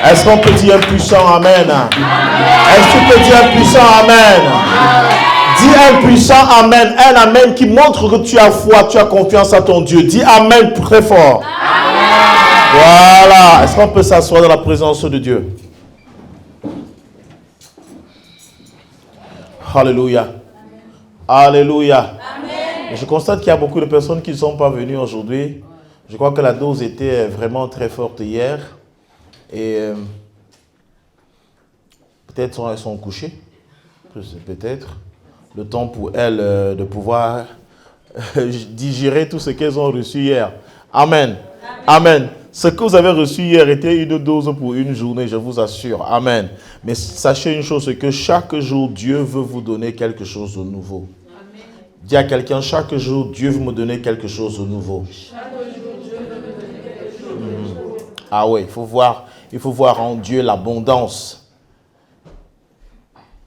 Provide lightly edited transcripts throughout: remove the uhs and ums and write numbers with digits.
Est-ce qu'on peut dire un puissant amen? Est-ce que tu peux dire un puissant amen? Dis un puissant amen. Un amen qui montre que tu as foi, tu as confiance à ton Dieu. Dis amen très fort. Voilà. Est-ce qu'on peut s'asseoir dans la présence de Dieu? Alléluia. Alléluia. Je constate qu'il y a beaucoup de personnes qui ne sont pas venues aujourd'hui. Je crois que la dose était vraiment très forte hier. Et peut-être elles sont couchées. Peut-être. Le temps pour elles de pouvoir digérer tout ce qu'elles ont reçu hier. Amen. Amen. Ce que vous avez reçu hier était une dose pour une journée, je vous assure. Amen. Mais sachez une chose, c'est que chaque jour, Dieu veut vous donner quelque chose de nouveau. Amen. Dis à quelqu'un, chaque jour, Dieu veut me donner quelque chose de nouveau. Chaque jour, Dieu veut me donner quelque chose de nouveau. Ah oui, il faut voir en Dieu l'abondance.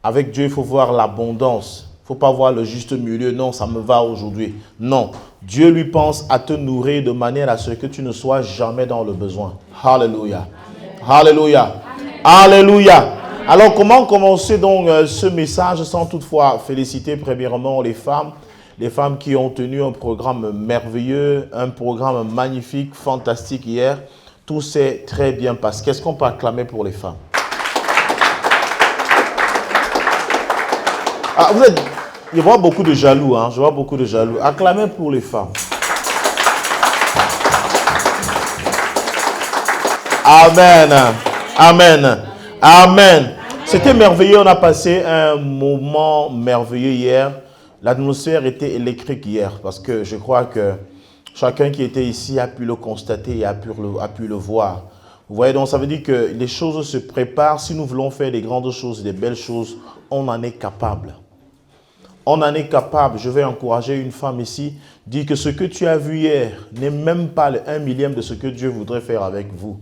Avec Dieu, il faut voir l'abondance. Il ne faut pas voir le juste milieu. Non, ça me va aujourd'hui. Non. Dieu lui pense à te nourrir de manière à ce que tu ne sois jamais dans le besoin. Alléluia. Alléluia. Alléluia. Alors, comment commencer donc ce message sans toutefois féliciter premièrement les femmes qui ont tenu un programme merveilleux, un programme magnifique, fantastique hier. Tout s'est très bien passé. Qu'est-ce qu'on peut acclamer pour les femmes? Ah, je vois beaucoup de jaloux, hein? Je vois beaucoup de jaloux. Acclamez pour les femmes. Amen. Amen. Amen. C'était merveilleux. On a passé un moment merveilleux hier. L'atmosphère était électrique hier parce que je crois que chacun qui était ici a pu le constater et a pu le voir. Vous voyez, donc ça veut dire que les choses se préparent. Si nous voulons faire des grandes choses, des belles choses, on en est capable. On en est capable. Je vais encourager une femme ici. Dire que ce que tu as vu hier n'est même pas le 1 millième de ce que Dieu voudrait faire avec vous.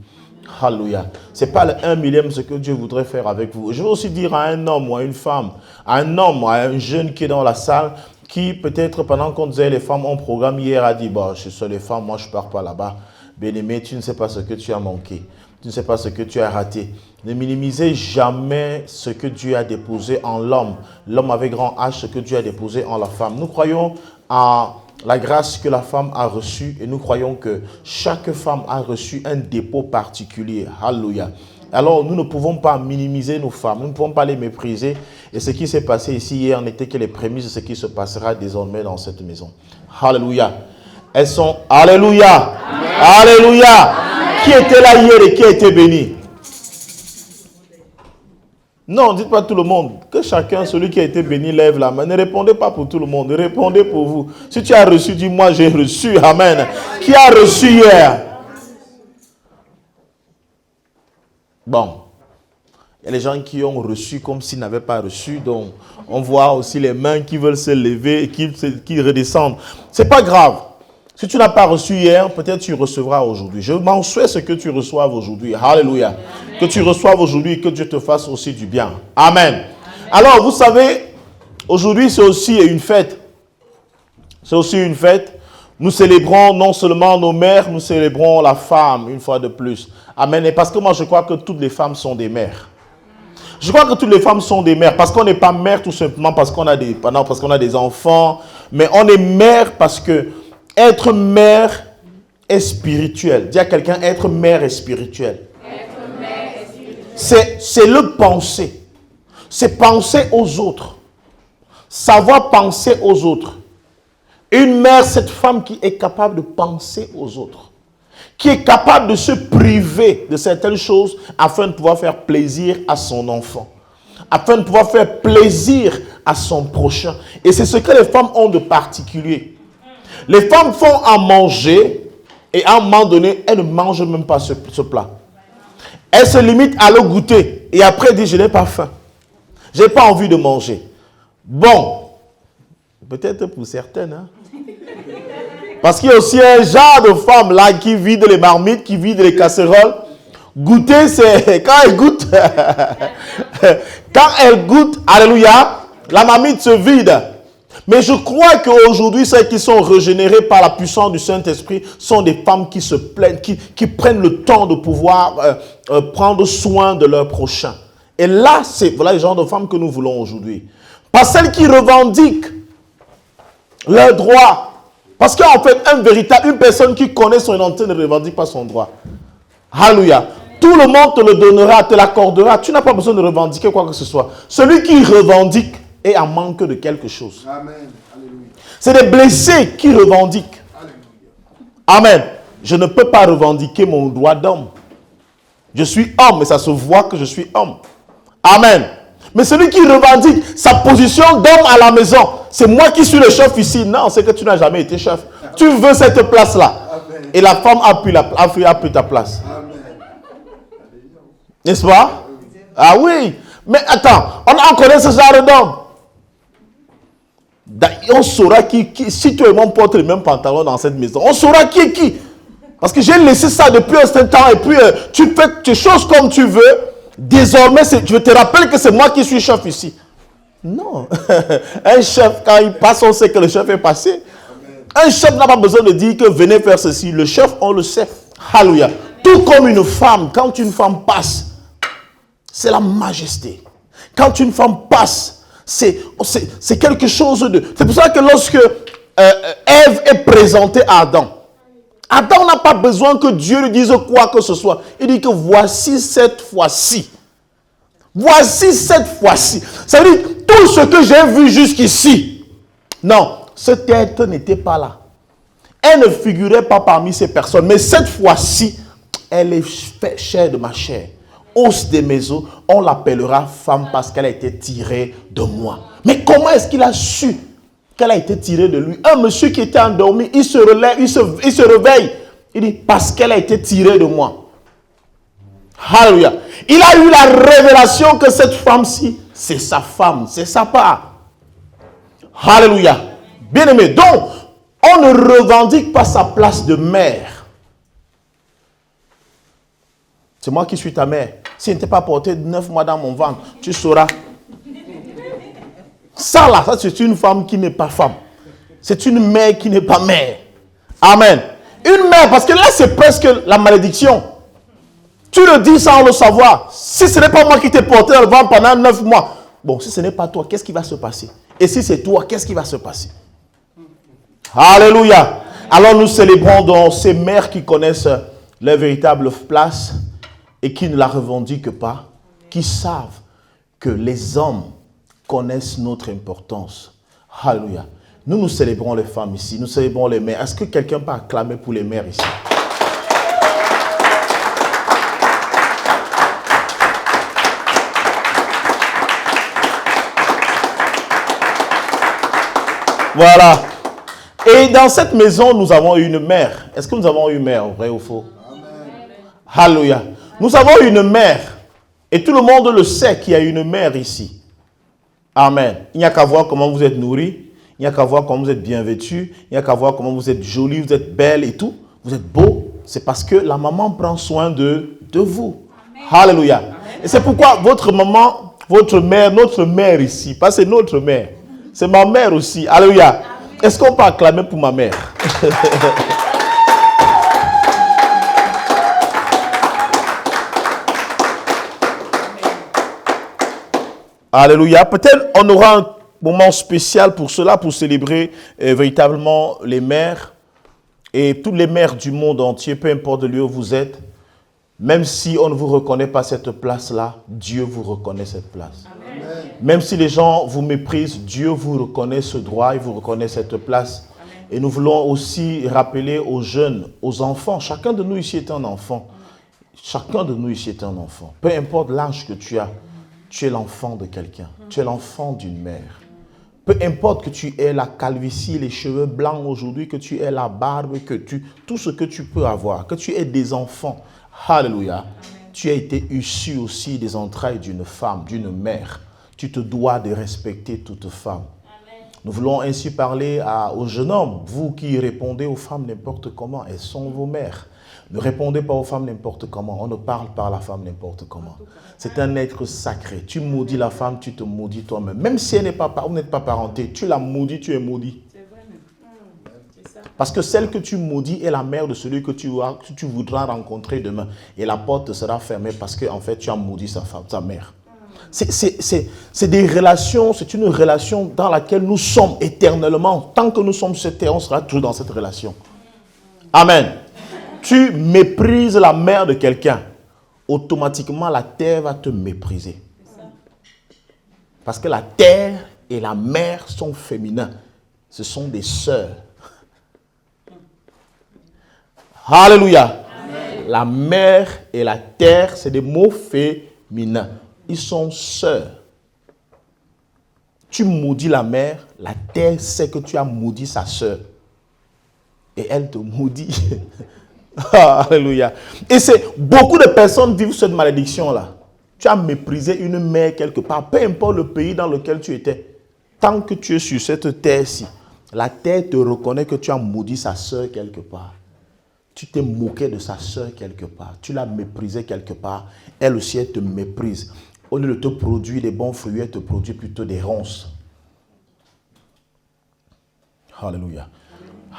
Alléluia. Ce n'est pas le 1 millième de ce que Dieu voudrait faire avec vous. Je veux aussi dire à un homme ou à une femme, à un homme ou à un jeune qui est dans la salle, qui peut-être pendant qu'on disait les femmes ont programme hier a dit, bah, je suis les femmes, moi je ne pars pas là-bas. Bien-aimé, tu ne sais pas ce que tu as manqué. Tu ne sais pas ce que tu as raté. Ne minimisez jamais ce que Dieu a déposé en l'homme. L'homme avec grand H, ce que Dieu a déposé en la femme. Nous croyons à la grâce que la femme a reçue et nous croyons que chaque femme a reçu un dépôt particulier. Alléluia. Alors, nous ne pouvons pas minimiser nos femmes. Nous ne pouvons pas les mépriser. Et ce qui s'est passé ici hier n'était que les prémices de ce qui se passera désormais dans cette maison. Alléluia. Elles sont... Alléluia. Amen. Alléluia. Amen. Qui était là hier et qui a été béni? Non, dites pas tout le monde. Que chacun, celui qui a été béni, lève la main. Ne répondez pas pour tout le monde. Répondez pour vous. Si tu as reçu, dis moi j'ai reçu. Amen. Qui a reçu hier? Bon. Il y a les gens qui ont reçu comme s'ils n'avaient pas reçu. Donc, on voit aussi les mains qui veulent se lever et qui redescendent. C'est pas grave. Si tu n'as pas reçu hier, peut-être tu recevras aujourd'hui. Je m'en souhaite ce que tu reçoives aujourd'hui. Alléluia. Amen. Que tu reçoives aujourd'hui et que Dieu te fasse aussi du bien. Amen. Amen. Alors, vous savez, aujourd'hui, c'est aussi une fête. C'est aussi une fête. Nous célébrons non seulement nos mères, nous célébrons la femme une fois de plus. Amen. Et parce que moi, je crois que toutes les femmes sont des mères. Je crois que toutes les femmes sont des mères. Parce qu'on n'est pas mère tout simplement parce qu'on a des enfants. Mais on est mère parce que être mère est spirituel. Dis à quelqu'un, être mère est spirituel. C'est le penser. C'est penser aux autres. Savoir penser aux autres. Une mère, cette femme qui est capable de penser aux autres. Qui est capable de se priver de certaines choses afin de pouvoir faire plaisir à son enfant. Afin de pouvoir faire plaisir à son prochain. Et c'est ce que les femmes ont de particulier. Les femmes font à manger et à un moment donné, elles ne mangent même pas ce plat. Elles se limitent à le goûter et après elles disent je n'ai pas faim. Je n'ai pas envie de manger. Bon, peut-être pour certaines. Hein? Parce qu'il y a aussi un genre de femmes là qui vident les marmites, qui vident les casseroles. Goûter, c'est quand elles goûtent. Quand elles goûtent, alléluia, la marmite se vide. Mais je crois qu'aujourd'hui, celles qui sont régénérées par la puissance du Saint-Esprit sont des femmes qui se plaignent, qui prennent le temps de pouvoir prendre soin de leur prochain. Et là, voilà le genre de femmes que nous voulons aujourd'hui. Pas celles qui revendiquent leurs droits. Parce qu'en fait, une personne qui connaît son identité ne revendique pas son droit. Alléluia. Tout le monde te le donnera, te l'accordera. Tu n'as pas besoin de revendiquer quoi que ce soit. Celui qui revendique est en manque de quelque chose. Amen. Alléluia. C'est des blessés qui revendiquent. Amen. Je ne peux pas revendiquer mon droit d'homme. Je suis homme et ça se voit que je suis homme. Amen. Mais celui qui revendique sa position d'homme à la maison, c'est moi qui suis le chef ici. Non, c'est que tu n'as jamais été chef. Tu veux cette place-là. Et la femme a pris ta place. N'est-ce pas? Ah oui. Mais attends, on connaît ce genre d'homme. On saura qui, si tu et moi portent les mêmes pantalons dans cette maison, on saura qui est qui. Parce que j'ai laissé ça depuis un certain temps et puis tu fais tes choses comme tu veux. Désormais, je te rappelle que c'est moi qui suis chef ici. Non. Un chef, quand il passe, on sait que le chef est passé. Un chef n'a pas besoin de dire que venez faire ceci. Le chef, on le sait. Alléluia. Tout comme une femme, quand une femme passe, c'est la majesté. Quand une femme passe, c'est quelque chose de... C'est pour ça que lorsque Ève est présentée à Adam, Adam n'a pas besoin que Dieu lui dise quoi que ce soit. Il dit que voici cette fois-ci. Voici cette fois-ci. Ça veut dire tout ce que j'ai vu jusqu'ici. Non, cette être n'était pas là. Elle ne figurait pas parmi ces personnes. Mais cette fois-ci, elle est chair de ma chair. Os de mes os, on l'appellera femme parce qu'elle a été tirée de moi. Mais comment est-ce qu'il a su qu'elle a été tirée de lui? Un monsieur qui était endormi, il se relève, il se réveille. Il dit, parce qu'elle a été tirée de moi. Alléluia. Il a eu la révélation que cette femme-ci, c'est sa femme, c'est sa part. Alléluia. Bien-aimé, donc, on ne revendique pas sa place de mère. C'est moi qui suis ta mère. Si elle n'était pas portée 9 mois dans mon ventre, tu sauras. Ça là, ça c'est une femme qui n'est pas femme. C'est une mère qui n'est pas mère. Amen. Une mère, parce que là c'est presque la malédiction. Tu le dis sans le savoir. Si ce n'est pas moi qui t'ai porté dans le ventre pendant 9 mois. Bon, si ce n'est pas toi, qu'est-ce qui va se passer? Et si c'est toi, qu'est-ce qui va se passer? Alléluia. Alors nous célébrons donc ces mères qui connaissent leur véritable place et qui ne la revendiquent pas, qui savent que les hommes connaissent notre importance. Alléluia. Nous célébrons les femmes ici, nous célébrons les mères. Est-ce que quelqu'un peut acclamer pour les mères ici? Voilà. Et dans cette maison, nous avons une mère. Est-ce que nous avons une mère, vrai ou faux? Alléluia. Nous avons une mère. Et tout le monde le sait qu'il y a une mère ici. Amen. Il n'y a qu'à voir comment vous êtes nourris. Il n'y a qu'à voir comment vous êtes bien vêtus. Il n'y a qu'à voir comment vous êtes jolis, vous êtes belles et tout. Vous êtes beaux. C'est parce que la maman prend soin de vous. Amen. Alléluia. Amen. Et c'est pourquoi votre maman, votre mère, notre mère ici, pas c'est notre mère. C'est ma mère aussi. Alléluia. Est-ce qu'on peut acclamer pour ma mère? Alléluia. Peut-être on aura un moment spécial pour cela, pour célébrer véritablement les mères et toutes les mères du monde entier, peu importe le lieu où vous êtes. Même si on ne vous reconnaît pas cette place-là, Dieu vous reconnaît cette place. Amen. Même si les gens vous méprisent, Dieu vous reconnaît ce droit, il vous reconnaît cette place. Amen. Et nous voulons aussi rappeler aux jeunes, aux enfants, chacun de nous ici est un enfant. Chacun de nous ici est un enfant. Peu importe l'âge que tu as, tu es l'enfant de quelqu'un. Tu es l'enfant d'une mère. Peu importe que tu aies la calvitie, les cheveux blancs aujourd'hui, que tu aies la barbe, tout ce que tu peux avoir, que tu aies des enfants. Alléluia. Amen. Tu as été issu aussi des entrailles d'une femme, d'une mère. Tu te dois de respecter toute femme. Amen. Nous voulons ainsi parler aux jeunes hommes, vous qui répondez aux femmes n'importe comment, elles sont vos mères. Ne répondez pas aux femmes n'importe comment, on ne parle pas à la femme n'importe comment. C'est un être sacré. Tu maudis la femme, tu te maudis toi-même. Même si elle n'est pas, vous n'êtes pas parenté, tu la maudis, tu es maudit. Parce que celle que tu maudis est la mère de celui que tu voudras rencontrer demain. Et la porte sera fermée parce que en fait, tu as maudit sa femme, sa mère. C'est des relations, c'est une relation dans laquelle nous sommes éternellement. Tant que nous sommes sur cette terre, on sera toujours dans cette relation. Amen. Tu méprises la mère de quelqu'un, automatiquement la terre va te mépriser. Parce que la terre et la mère sont féminins. Ce sont des sœurs. Alléluia. Amen. La mer et la terre, c'est des mots féminins. Ils sont sœurs. Tu maudis la mer, la terre sait que tu as maudit sa sœur. Et elle te maudit. Alléluia. Et beaucoup de personnes vivent cette malédiction-là. Tu as méprisé une mère quelque part, peu importe le pays dans lequel tu étais. Tant que tu es sur cette terre-ci, la terre te reconnaît que tu as maudit sa sœur quelque part. Tu t'es moqué de sa sœur quelque part. Tu l'as méprisée quelque part. Elle aussi, elle te méprise. Au lieu de te produire des bons fruits, elle te produit plutôt des ronces. Alléluia.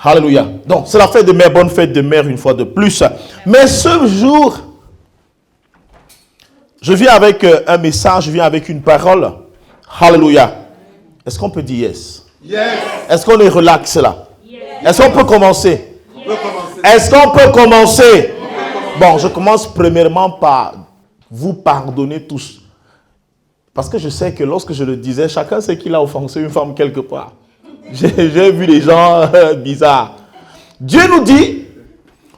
Alléluia. Donc, c'est la fête de mère, bonne fête de mère une fois de plus. Mais ce jour, je viens avec un message, je viens avec une parole. Alléluia. Est-ce qu'on peut dire yes? Yes. Est-ce qu'on est relax là? Yes. Est-ce qu'on peut commencer? Yes. Est-ce qu'on peut commencer? Bon, je commence premièrement par vous pardonner tous. Parce que je sais que lorsque je le disais, chacun sait qu'il a offensé une femme quelque part. J'ai vu des gens bizarres. Dieu nous dit,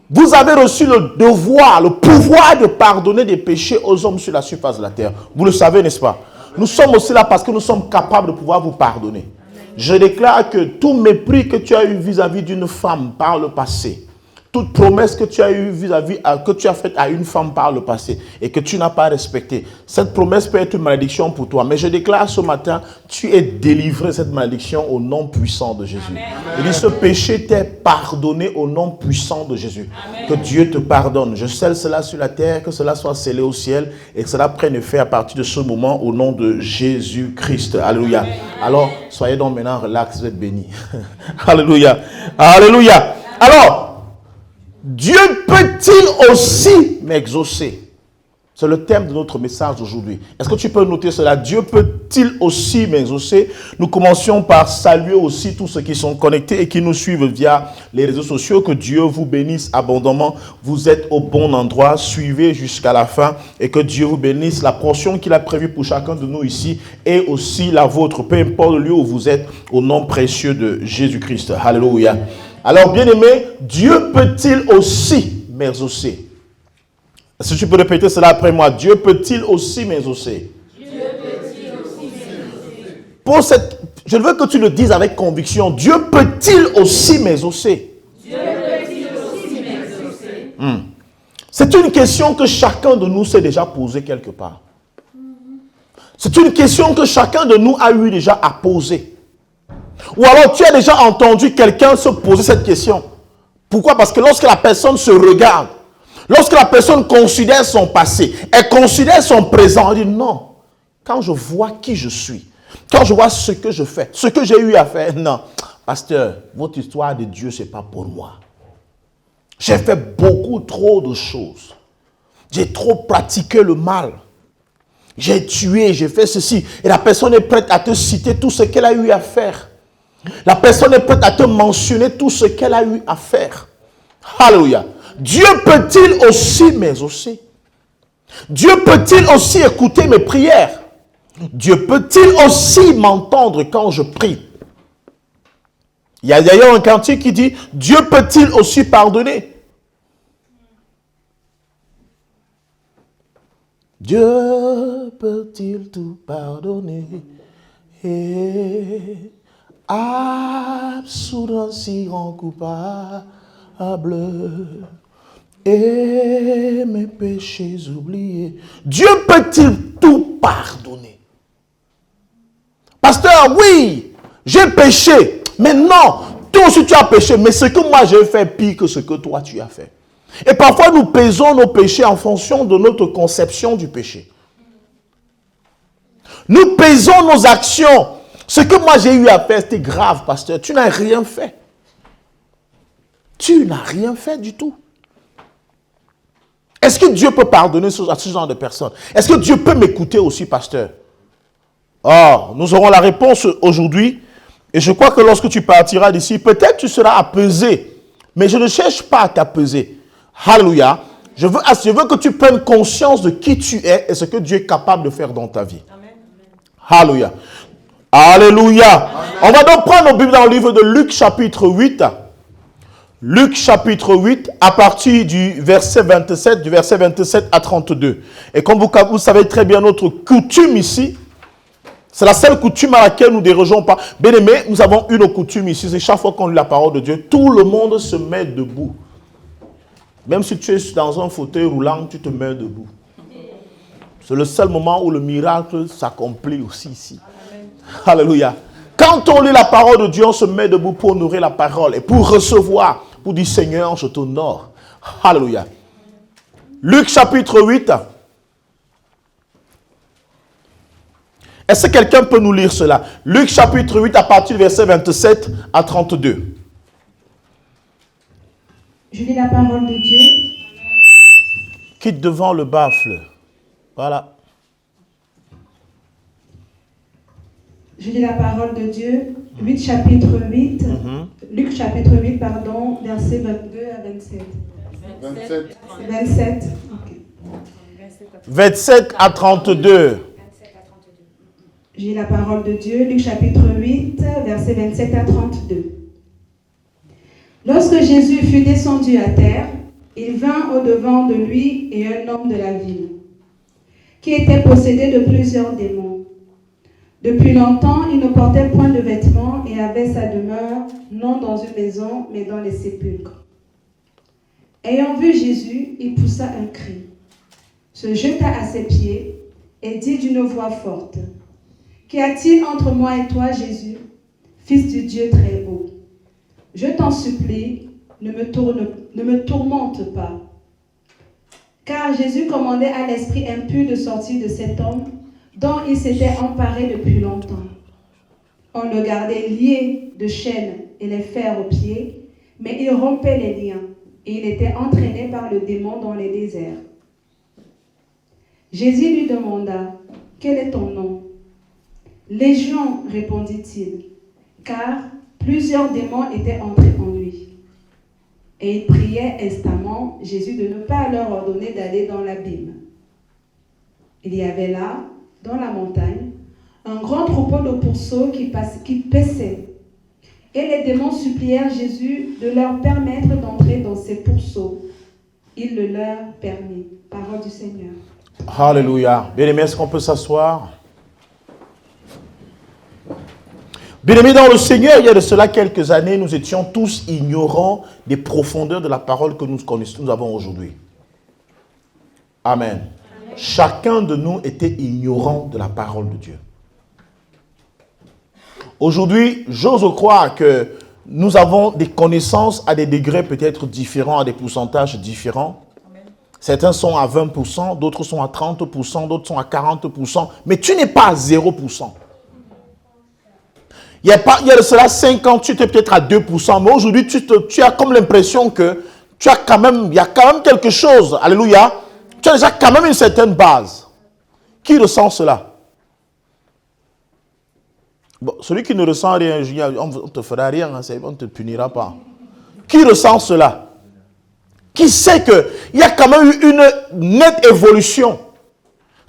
vous avez reçu le devoir, le pouvoir de pardonner des péchés aux hommes sur la surface de la terre. Vous le savez, n'est-ce pas? Nous sommes aussi là parce que nous sommes capables de pouvoir vous pardonner. Je déclare que tout mépris que tu as eu vis-à-vis d'une femme par le passé, toute promesse que tu as eue que tu as faite à une femme par le passé et que tu n'as pas respectée, cette promesse peut être une malédiction pour toi. Mais je déclare ce matin, tu es délivré de cette malédiction au nom puissant de Jésus. Amen. Il dit, ce péché t'est pardonné au nom puissant de Jésus. Amen. Que Dieu te pardonne. Je scelle cela sur la terre, que cela soit scellé au ciel et que cela prenne effet à partir de ce moment au nom de Jésus-Christ. Alléluia. Amen. Alors, soyez donc maintenant relax, vous êtes bénis. Alléluia. Alléluia. Alors, Dieu peut-il aussi m'exaucer? C'est le thème de notre message d'aujourd'hui. Est-ce que tu peux noter cela? Dieu peut-il aussi m'exaucer? Nous commencions par saluer aussi tous ceux qui sont connectés et qui nous suivent via les réseaux sociaux. Que Dieu vous bénisse abondamment. Vous êtes au bon endroit. Suivez jusqu'à la fin et que Dieu vous bénisse. La portion qu'il a prévue pour chacun de nous ici est aussi la vôtre. Peu importe le lieu où vous êtes, au nom précieux de Jésus-Christ. Alléluia. Alors, bien-aimé, Dieu peut-il aussi m'exaucer? Est-ce que tu peux répéter cela après moi? Dieu peut-il aussi m'exaucer? Dieu peut-il aussi m'exaucer? Je veux que tu le dises avec conviction. Dieu peut-il aussi m'exaucer? Dieu peut-il aussi m'exaucer? C'est une question que chacun de nous s'est déjà posée quelque part. C'est une question que chacun de nous a eu déjà à poser. Ou alors tu as déjà entendu quelqu'un se poser cette question. Pourquoi? Parce que lorsque la personne se regarde, lorsque la personne considère son passé, elle considère son présent, elle dit non. Quand je vois qui je suis, quand je vois ce que je fais, ce que j'ai eu à faire, non. Pasteur, votre histoire de Dieu, ce n'est pas pour moi. J'ai fait beaucoup trop de choses. J'ai trop pratiqué le mal. J'ai tué, j'ai fait ceci. Et la personne est prête à te citer tout ce qu'elle a eu à faire. La personne est prête à te mentionner tout ce qu'elle a eu à faire. Alléluia. Dieu peut-il aussi m'exaucer? Dieu peut-il aussi écouter mes prières? Dieu peut-il aussi m'entendre quand je prie? Il y a d'ailleurs un cantique qui dit, Dieu peut-il aussi pardonner? Dieu peut-il tout pardonner? Et absoudre si rend coupable et mes péchés oubliés. Dieu peut-il tout pardonner? Pasteur, oui, J'ai péché. Mais non, toi aussi tu as péché. Mais ce que moi j'ai fait pire que ce que toi tu as fait. Et parfois nous pesons nos péchés en fonction de notre conception du péché. Nous pesons nos actions. Ce que moi j'ai eu à faire, c'était grave, pasteur. Tu n'as rien fait. Tu n'as rien fait du tout. Est-ce que Dieu peut pardonner à ce genre de personnes? Est-ce que Dieu peut m'écouter aussi, pasteur? Oh, nous aurons la réponse aujourd'hui. Et je crois que lorsque tu partiras d'ici, peut-être tu seras apaisé. Mais je ne cherche pas à t'apaiser. Alléluia. Je veux que tu prennes conscience de qui tu es et ce que Dieu est capable de faire dans ta vie. Amen. Alléluia. Alléluia. Amen. On va donc prendre nos Bibles dans le livre de Luc chapitre 8. Luc chapitre 8 à partir du verset 27 à 32. Et comme vous savez très bien notre coutume ici, c'est la seule coutume à laquelle nous ne dérogeons pas. Bien aimé, nous avons une coutume ici, c'est chaque fois qu'on lit la parole de Dieu, tout le monde se met debout. Même si tu es dans un fauteuil roulant, tu te mets debout. C'est le seul moment où le miracle s'accomplit aussi ici. Amen. Alléluia. Quand on lit la parole de Dieu, on se met debout pour nourrir la parole et pour recevoir, pour dire Seigneur, je t'honore. Alléluia. Luc chapitre 8. Est-ce que quelqu'un peut nous lire cela? Luc chapitre 8 à partir du verset 27 à 32. Je lis la parole de Dieu. Quitte devant le baffle. Voilà. Je lis la parole de Dieu. Luc chapitre 8. Luc chapitre 8, pardon, versets 22 à 27. 27. Okay. 27 à 32. Je lis la parole de Dieu. Luc chapitre 8, versets 27 à 32. Lorsque Jésus fut descendu à terre, il vint au-devant de lui et un homme de la ville, qui était possédé de plusieurs démons. Depuis longtemps, il ne portait point de vêtements et avait sa demeure non dans une maison, mais dans les sépulcres. Ayant vu Jésus, il poussa un cri, se jeta à ses pieds et dit d'une voix forte, « Qu'y a-t-il entre moi et toi, Jésus, Fils du Dieu très haut? Je t'en supplie, ne me tourmente pas. » Car Jésus commandait à l'esprit impur de sortir de cet homme dont il s'était emparé depuis longtemps. On le gardait lié de chaînes et les fers aux pieds, mais il rompait les liens et il était entraîné par le démon dans les déserts. Jésus lui demanda, « Quel est ton nom ?» « Légion, répondit-il, car plusieurs démons étaient entrés en lui. Et il priait instamment Jésus de ne pas leur ordonner d'aller dans l'abîme. Il y avait là, dans la montagne, un grand troupeau de pourceaux qui paissaient. Et les démons supplièrent Jésus de leur permettre d'entrer dans ces pourceaux. Il le leur permit. Parole du Seigneur. Alléluia. Bien-aimés, est-ce qu'on peut s'asseoir? Bien-aimés dans le Seigneur, il y a de cela quelques années, nous étions tous ignorants des profondeurs de la parole que nous avons aujourd'hui. Amen. Amen. Chacun de nous était ignorant de la parole de Dieu. Aujourd'hui, j'ose croire que nous avons des connaissances à des degrés peut-être différents, à des pourcentages différents. Amen. Certains sont à 20%, d'autres sont à 30%, d'autres sont à 40%, mais tu n'es pas à 0%. Il y a de cela 5 ans, tu étais peut-être à 2%, mais aujourd'hui, tu as comme l'impression que il y a quand même quelque chose. Alléluia. Tu as déjà quand même une certaine base. Qui ressent cela? Bon, celui qui ne ressent rien, on ne te fera rien, on ne te punira pas. Qui ressent cela? Qui sait qu'il y a quand même eu une nette évolution?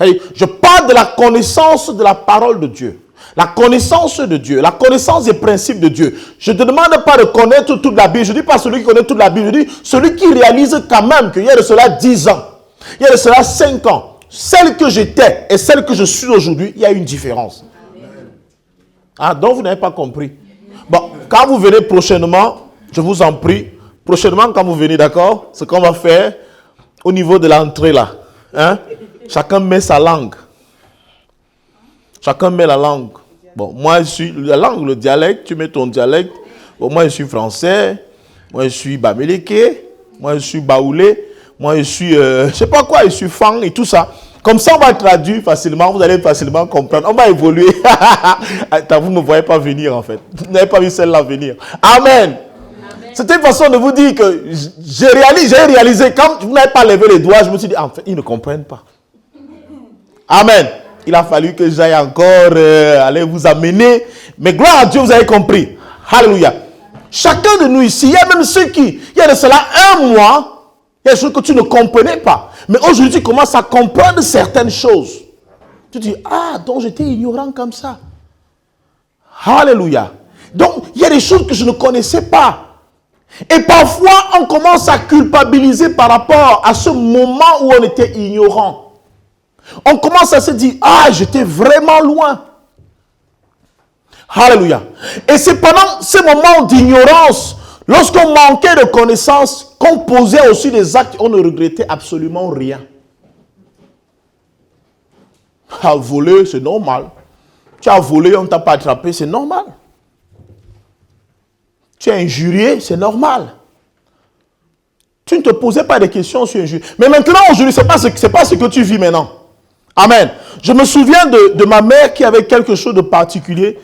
Je parle de la connaissance de la parole de Dieu. La connaissance de Dieu, la connaissance des principes de Dieu. Je ne te demande pas de connaître toute la Bible. Je ne dis pas celui qui connaît toute la Bible. Je dis celui qui réalise quand même qu'il y a de cela 10 ans. Il y a de cela 5 ans. Celle que j'étais et celle que je suis aujourd'hui, il y a une différence. Ah, donc vous n'avez pas compris. Bon, quand vous venez prochainement, je vous en prie, prochainement quand vous venez, d'accord, ce qu'on va faire au niveau de l'entrée là. Hein, chacun met sa langue. Chacun met la langue Bon, moi, je suis la langue, le dialecte, tu mets ton dialecte. Bon, moi, je suis français. Moi, je suis bamileke. Moi, je suis baoulé. Moi, je suis, je sais pas quoi, je suis fang et tout ça. Comme ça, on va traduire facilement. Vous allez facilement comprendre. On va évoluer. Attends, vous ne me voyez pas venir, en fait. Vous n'avez pas vu celle-là venir. Amen. C'était une façon de vous dire que j'ai réalisé, quand vous n'avez pas levé les doigts, je me suis dit, en fait, ils ne comprennent pas. Amen. Il a fallu que j'aille encore aller vous amener. Mais gloire à Dieu, vous avez compris. Alléluia. Chacun de nous ici, il y a même ceux qui, il y a de cela un mois, il y a des choses que tu ne comprenais pas. Mais aujourd'hui, tu commences à comprendre certaines choses. Tu dis, ah, donc j'étais ignorant comme ça. Alléluia. Donc, il y a des choses que je ne connaissais pas. Et parfois, on commence à culpabiliser par rapport à ce moment où on était ignorant. On commence à se dire, ah, j'étais vraiment loin. Alléluia. Et c'est pendant ces moments d'ignorance, lorsqu'on manquait de connaissances, qu'on posait aussi des actes, on ne regrettait absolument rien. Tu as volé, c'est normal. Tu as volé, on ne t'a pas attrapé, c'est normal. Tu es injurié, c'est normal. Tu ne te posais pas de questions sur injurié. Mais maintenant, aujourd'hui, ce n'est pas ce que tu vis maintenant. Amen. Je me souviens de ma mère qui avait quelque chose de particulier.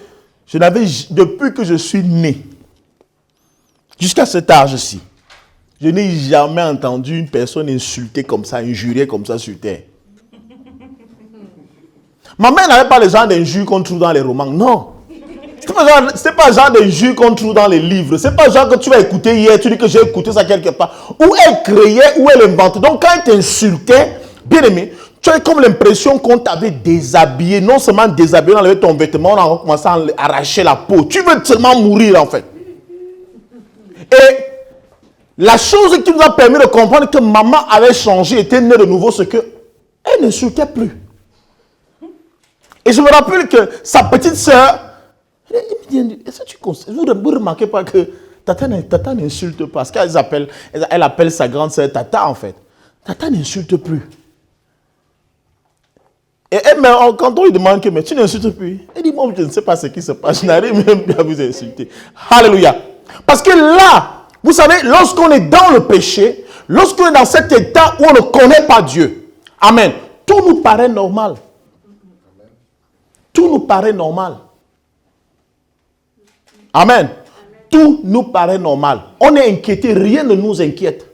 Je n'avais, depuis que je suis né, jusqu'à cet âge-ci, je n'ai jamais entendu une personne insulter comme ça, injurier comme ça sur terre. Ma mère n'avait pas le genre d'injures qu'on trouve dans les romans, non. Ce n'est pas le genre d'injures qu'on trouve dans les livres. Ce n'est pas le genre que tu vas écouter hier, tu dis que j'ai écouté ça quelque part. Où elle créait, où elle inventait. Donc quand elle t'insultait, bien aimé, tu as comme l'impression qu'on t'avait déshabillé. Non seulement déshabillé, on enlevait ton vêtement, on a commencé à arracher la peau. Tu veux seulement mourir en fait. Et la chose qui nous a permis de comprendre que maman avait changé, était née de nouveau, c'est qu'elle n'insultait plus. Et je me rappelle que sa petite sœur, est-ce que vous ne remarquez pas que Tata n'insulte pas? Parce qu'elle appelle sa grande sœur Tata en fait. Tata n'insulte plus. Et elle, quand on lui demande que mais tu n'insultes plus, elle dit moi je ne sais pas ce qui se passe, je n'arrive même plus à vous insulter. Alléluia. Parce que là, vous savez, lorsqu'on est dans le péché, lorsqu'on est dans cet état où on ne connaît pas Dieu, amen, tout nous paraît normal. Tout nous paraît normal. Amen. Tout nous paraît normal. On est inquiété, rien ne nous inquiète.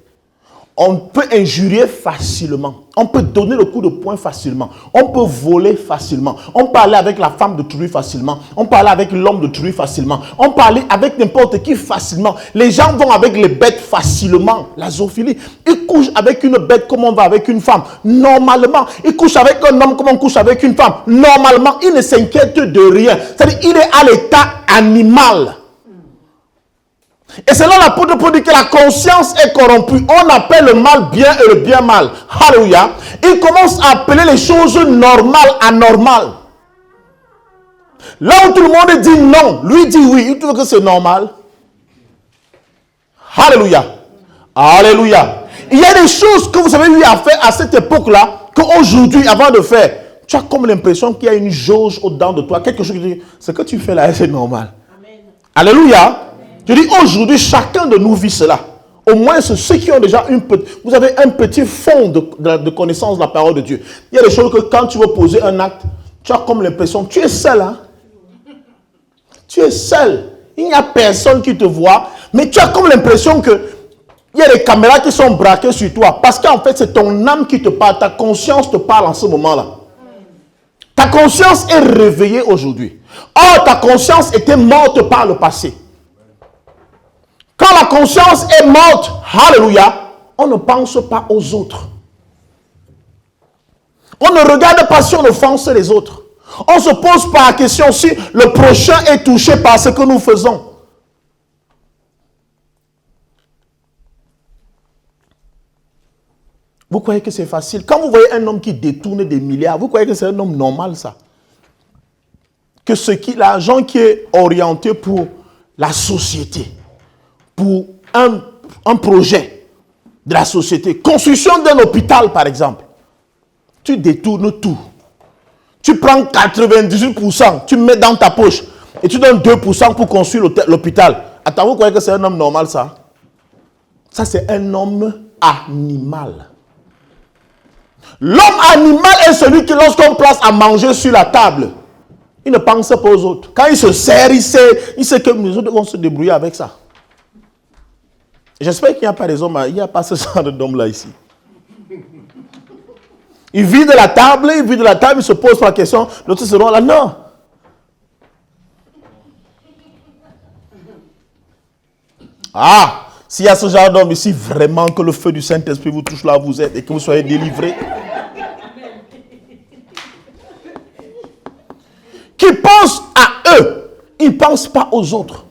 On peut injurier facilement. On peut donner le coup de poing facilement. On peut voler facilement. On peut aller avec la femme d'autrui facilement. On peut aller avec l'homme d'autrui facilement. On peut aller avec n'importe qui facilement. Les gens vont avec les bêtes facilement. La zoophilie. Ils couchent avec une bête comme on va avec une femme. Normalement. Ils couchent avec un homme comme on couche avec une femme. Normalement. Ils ne s'inquiètent de rien. C'est-à-dire qu'il est à l'état animal. Et c'est là l'apôtre Paul dit que la conscience est corrompue. On appelle le mal bien et le bien mal. Alléluia. Il commence à appeler les choses normales anormales. Là où tout le monde dit non, lui dit oui. Il trouve que c'est normal. Alléluia. Alléluia. Il y a des choses que vous avez eu à faire à cette époque-là, qu'aujourd'hui, avant de faire, tu as comme l'impression qu'il y a une jauge au-dedans de toi. Quelque chose qui dit, ce que tu fais là, c'est normal. Amen. Alléluia. Je dis aujourd'hui, chacun de nous vit cela. Au moins, ceux qui ont déjà vous avez un petit fond de connaissance de la parole de Dieu. Il y a des choses que quand tu veux poser un acte, tu as comme l'impression, tu es seul. Hein? Tu es seul. Il n'y a personne qui te voit. Mais tu as comme l'impression que il y a des caméras qui sont braquées sur toi. Parce qu'en fait, c'est ton âme qui te parle. Ta conscience te parle en ce moment-là. Ta conscience est réveillée aujourd'hui. Or, ta conscience était morte par le passé. Quand la conscience est morte, alléluia, on ne pense pas aux autres. On ne regarde pas si on offense les autres. On ne se pose pas la question si le prochain est touché par ce que nous faisons. Vous croyez que c'est facile? Quand vous voyez un homme qui détourne des milliards, vous croyez que c'est un homme normal, ça? Que l'argent qui est orienté pour la société, pour un projet de la société, construction d'un hôpital par exemple, tu détournes tout. Tu prends 98%, tu mets dans ta poche et tu donnes 2% pour construire l'hôpital. Attends, vous croyez que c'est un homme normal ça? Ça c'est un homme animal. L'homme animal est celui qui lorsqu'on place à manger sur la table, il ne pense pas aux autres. Quand il se sert, il sait que les autres vont se débrouiller avec ça. J'espère qu'il n'y a pas des hommes, il n'y a pas ce genre d'homme là ici. Il vit de la table, il se pose la question, l'autre se rend là, non. Ah, s'il y a ce genre d'homme ici, vraiment que le feu du Saint-Esprit vous touche là où vous êtes et que vous soyez délivrés. Qui pensent à eux, ils ne pensent pas aux autres.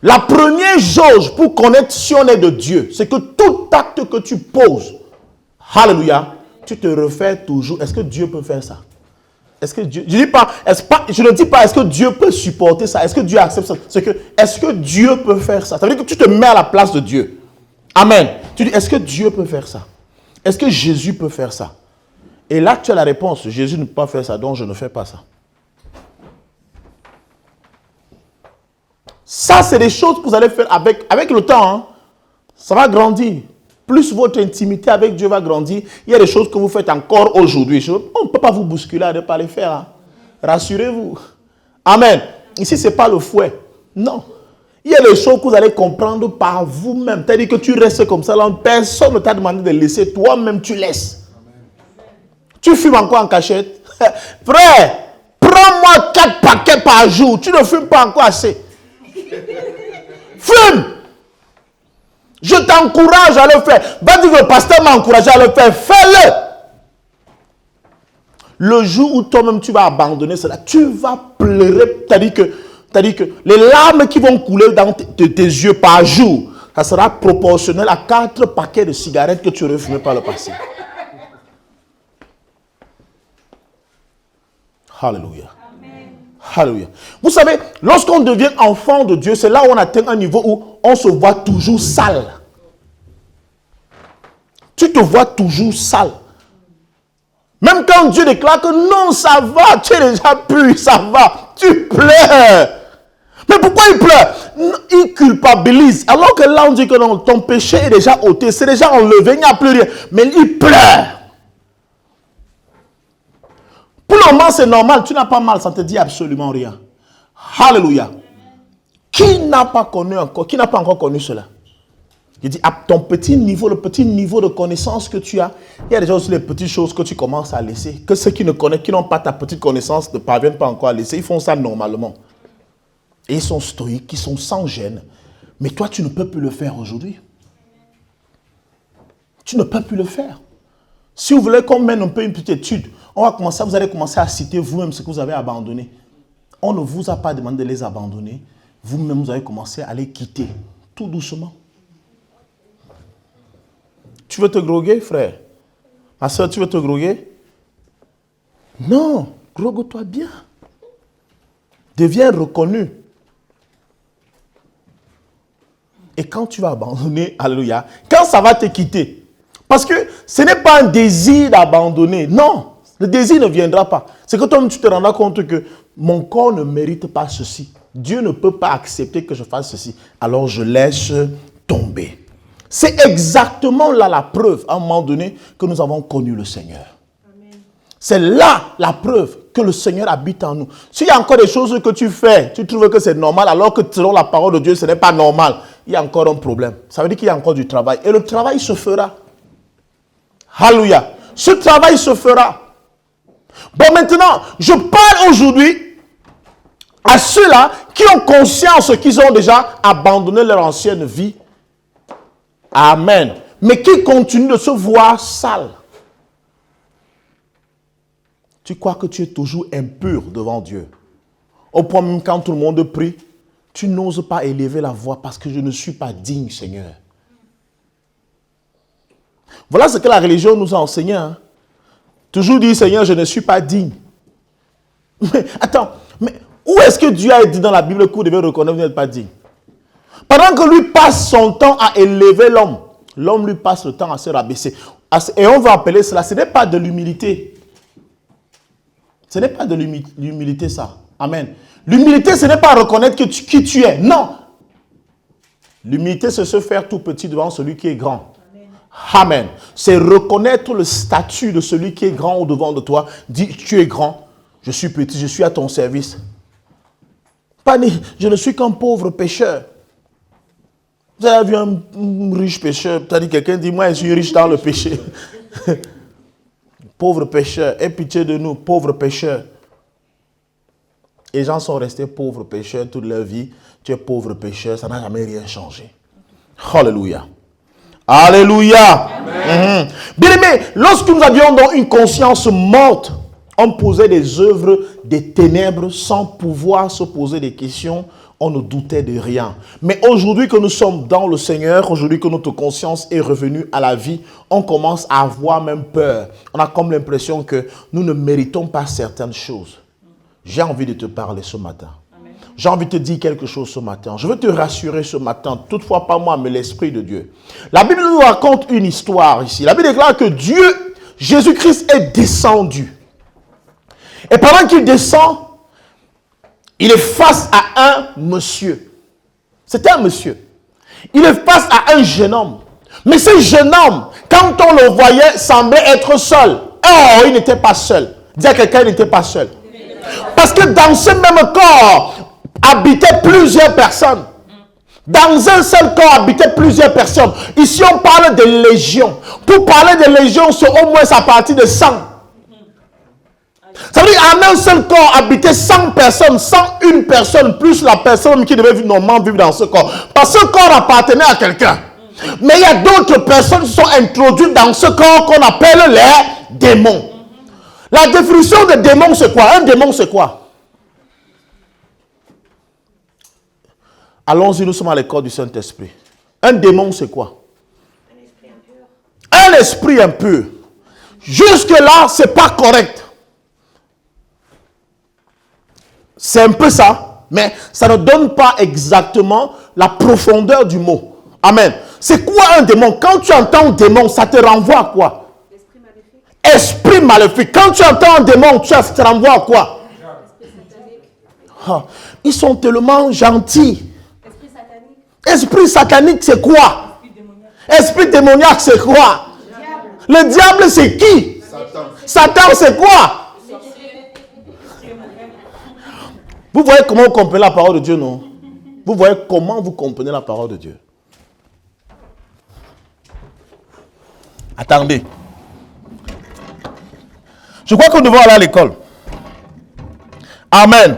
La première jauge pour connaître si on est de Dieu, c'est que tout acte que tu poses, alléluia, tu te refais toujours. Est-ce que Dieu peut faire ça? Est-ce que Dieu, je ne dis pas est-ce que Dieu peut supporter ça, est-ce que Dieu accepte ça, c'est que est-ce que Dieu peut faire ça? Ça veut dire que tu te mets à la place de Dieu. Amen. Tu dis est-ce que Dieu peut faire ça? Est-ce que Jésus peut faire ça? Et là tu as la réponse, Jésus ne peut pas faire ça, donc je ne fais pas ça. Ça, c'est des choses que vous allez faire avec le temps. Hein. Ça va grandir. Plus votre intimité avec Dieu va grandir, il y a des choses que vous faites encore aujourd'hui. On ne peut pas vous bousculer à ne pas les faire. Hein. Rassurez-vous. Amen. Ici, ce n'est pas le fouet. Non. Il y a des choses que vous allez comprendre par vous-même. C'est-à-dire que tu restes comme ça, là, personne ne t'a demandé de laisser. Toi-même, tu laisses. Tu fumes encore en cachette. Frère, prends-moi 4 paquets par jour. Tu ne fumes pas encore assez. Fume. Je t'encourage à le faire. Va dire que le pasteur m'a encouragé à le faire. Fais-le. Le jour où toi-même tu vas abandonner cela, tu vas pleurer. C'est-à-dire que les larmes qui vont couler dans tes yeux par jour, ça sera proportionnel à 4 paquets de cigarettes que tu aurais fumé par le passé. Alléluia. Alléluia. Vous savez, lorsqu'on devient enfant de Dieu, c'est là où on atteint un niveau où on se voit toujours sale. Tu te vois toujours sale. Même quand Dieu déclare que non, ça va, tu es déjà pur, ça va, tu pleures. Mais pourquoi il pleure? Il culpabilise. Alors que là, on dit que non, ton péché est déjà ôté, c'est déjà enlevé, il n'y a plus rien. Mais il pleure. Pour le moment, c'est normal. Tu n'as pas mal, ça ne te dit absolument rien. Alléluia. Qui n'a pas connu encore, qui n'a pas encore connu cela? Il dit, à ton petit niveau, le petit niveau de connaissance que tu as, il y a déjà aussi les petites choses que tu commences à laisser. Que ceux qui ne connaissent, qui n'ont pas ta petite connaissance, ne parviennent pas encore à laisser. Ils font ça normalement. Et ils sont stoïques, ils sont sans gêne. Mais toi, tu ne peux plus le faire aujourd'hui. Tu ne peux plus le faire. Si vous voulez qu'on mène un peu une petite étude, vous allez commencer à citer vous-même ce que vous avez abandonné. On ne vous a pas demandé de les abandonner. Vous-même, vous allez commencer à les quitter. Tout doucement. Tu veux te droguer, frère? Ma soeur, tu veux te droguer? Non, drogue-toi bien. Deviens reconnu. Et quand tu vas abandonner, alléluia, quand ça va te quitter, parce que ce n'est pas un désir d'abandonner, non, le désir ne viendra pas. C'est que toi, tu te rendras compte que mon corps ne mérite pas ceci. Dieu ne peut pas accepter que je fasse ceci. Alors je laisse tomber. C'est exactement là la preuve, à un moment donné, que nous avons connu le Seigneur. C'est là la preuve que le Seigneur habite en nous. S'il y a encore des choses que tu fais, tu trouves que c'est normal, alors que selon la parole de Dieu, ce n'est pas normal, il y a encore un problème. Ça veut dire qu'il y a encore du travail. Et le travail se fera. Alléluia. Ce travail se fera. Bon, maintenant, je parle aujourd'hui à ceux-là qui ont conscience qu'ils ont déjà abandonné leur ancienne vie. Amen. Mais qui continuent de se voir sales. Tu crois que tu es toujours impur devant Dieu. Au point même quand tout le monde prie, tu n'oses pas élever la voix parce que je ne suis pas digne, Seigneur. Voilà ce que la religion nous a enseigné. Hein. Toujours dire, Seigneur, je ne suis pas digne. Mais attends, mais où est-ce que Dieu a dit dans la Bible que vous devez reconnaître que vous n'êtes pas digne? Pendant que lui passe son temps à élever l'homme, l'homme lui passe le temps à se rabaisser. Et on va appeler cela, ce n'est pas de l'humilité. Ce n'est pas de l'humilité ça. Amen. L'humilité, ce n'est pas reconnaître qui tu es. Non. L'humilité, c'est se faire tout petit devant celui qui est grand. Amen. C'est reconnaître le statut de celui qui est grand au devant de toi. Dis, tu es grand, je suis petit, je suis à ton service. Pas ni, je ne suis qu'un pauvre pécheur. Vous avez vu un riche pécheur, c'est-à-dire quelqu'un dit, moi je suis riche dans le péché. Pauvre pécheur, aie pitié de nous, pauvre pécheur. Les gens sont restés pauvres pécheurs toute leur vie. Tu es pauvre pécheur, ça n'a jamais rien changé. Alléluia. Alléluia. Bien aimé, lorsque nous avions donc une conscience morte, on posait des œuvres des ténèbres sans pouvoir se poser des questions. On ne doutait de rien. Mais aujourd'hui que nous sommes dans le Seigneur, aujourd'hui que notre conscience est revenue à la vie, on commence à avoir même peur. On a comme l'impression que nous ne méritons pas certaines choses. J'ai envie de te parler ce matin. J'ai envie de te dire quelque chose ce matin. Je veux te rassurer ce matin. Toutefois, pas moi, mais l'Esprit de Dieu. La Bible nous raconte une histoire ici. La Bible déclare que Dieu, Jésus-Christ, est descendu. Et pendant qu'il descend, il est face à un monsieur. C'était un monsieur. Il est face à un jeune homme. Mais ce jeune homme, quand on le voyait, semblait être seul. Oh, il n'était pas seul. Dis à quelqu'un, il n'était pas seul. Parce que dans ce même corps habitaient plusieurs personnes. Dans un seul corps habitaient plusieurs personnes. Ici, on parle de légions. Pour parler de légions, c'est au moins à partir de 100. Ça veut dire qu'en un seul corps habitaient 100 personnes, 101 personnes, plus la personne qui devait normalement vivre dans ce corps. Parce que ce corps appartenait à quelqu'un. Mais il y a d'autres personnes qui sont introduites dans ce corps qu'on appelle les démons. La définition de démon, c'est quoi? Un démon, c'est quoi? Allons-y, nous sommes à l'école du Saint-Esprit. Un démon, c'est quoi? Un esprit impur. Jusque-là, c'est pas correct. C'est un peu ça, mais ça ne donne pas exactement la profondeur du mot. Amen. C'est quoi un démon? Quand tu entends démon, ça te renvoie à quoi? Esprit maléfique. Esprit maléfique. Quand tu entends un démon, ça te renvoie à quoi? Esprit satanique. Ils sont tellement gentils. Esprit satanique. Esprit satanique, c'est quoi? Esprit démoniaque, c'est quoi? Le diable, c'est qui? Satan, c'est quoi? Vous voyez comment vous comprenez la parole de Dieu, non? Vous voyez comment vous comprenez la parole de Dieu. Attendez. Je crois que nous devons aller à l'école. Amen.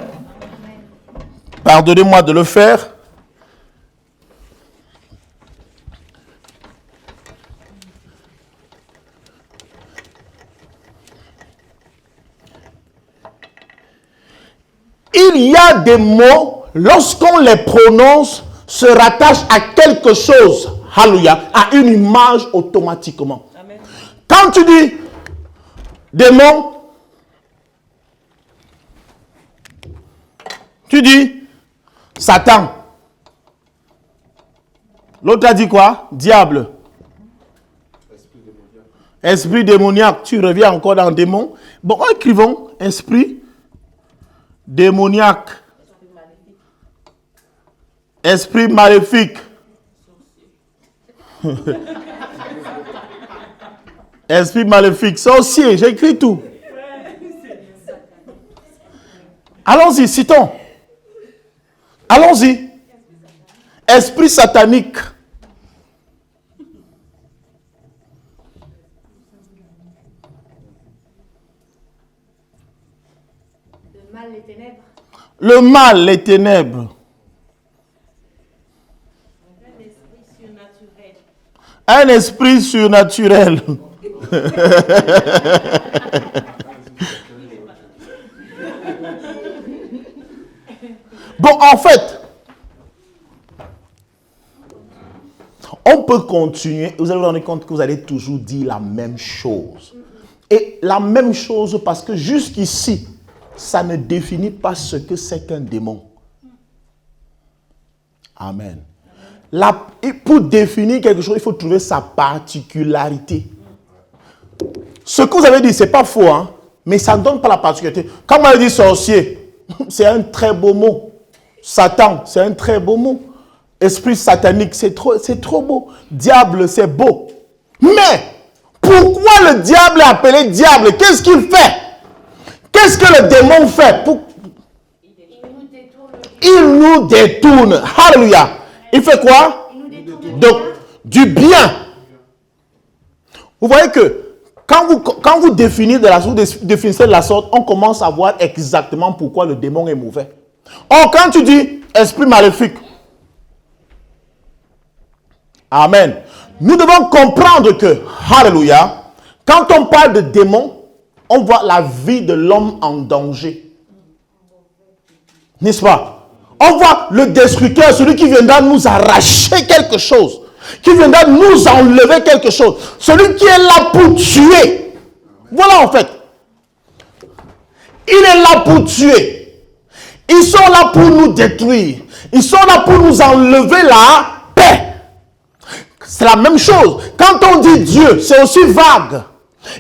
Pardonnez-moi de le faire. Il y a des mots, lorsqu'on les prononce, se rattachent à quelque chose. Alléluia. À une image automatiquement. Amen. Quand tu dis démon, tu dis Satan. L'autre a dit quoi? Diable. Esprit démoniaque. Tu reviens encore dans démon. Bon, écrivons esprit démoniaque. Esprit maléfique. Esprit maléfique. Sorcier, j'écris tout. Allons-y, citons. Allons-y. Esprit satanique. Le mal, les ténèbres. Le mal, les ténèbres. Un esprit surnaturel. Bon, en fait, on peut continuer. Vous allez vous rendre compte que vous allez toujours dire la même chose. Et la même chose parce que jusqu'ici, ça ne définit pas ce que c'est qu'un démon. Amen. Pour définir quelque chose, il faut trouver sa particularité. Ce que vous avez dit, ce n'est pas faux, hein, mais ça ne donne pas la particularité. Quand on dit sorcier, c'est un très beau mot. Satan, c'est un très beau mot. Esprit satanique, c'est trop beau. Diable, c'est beau. Mais, pourquoi le diable est appelé diable? Qu'est-ce qu'il fait? Qu'est-ce que le démon fait? Il nous détourne. Alléluia. Il fait quoi? Donc, du bien. Vous voyez que quand vous définissez de la sorte, on commence à voir exactement pourquoi le démon est mauvais. Or, quand tu dis esprit maléfique, amen. Nous devons comprendre que, alléluia, quand on parle de démon, on voit la vie de l'homme en danger. N'est-ce pas? On voit le destructeur, celui qui viendra nous arracher quelque chose, qui viendra nous enlever quelque chose, celui qui est là pour tuer. Voilà en fait. Il est là pour tuer. Ils sont là pour nous détruire. Ils sont là pour nous enlever la paix. C'est la même chose. Quand on dit Dieu, c'est aussi vague.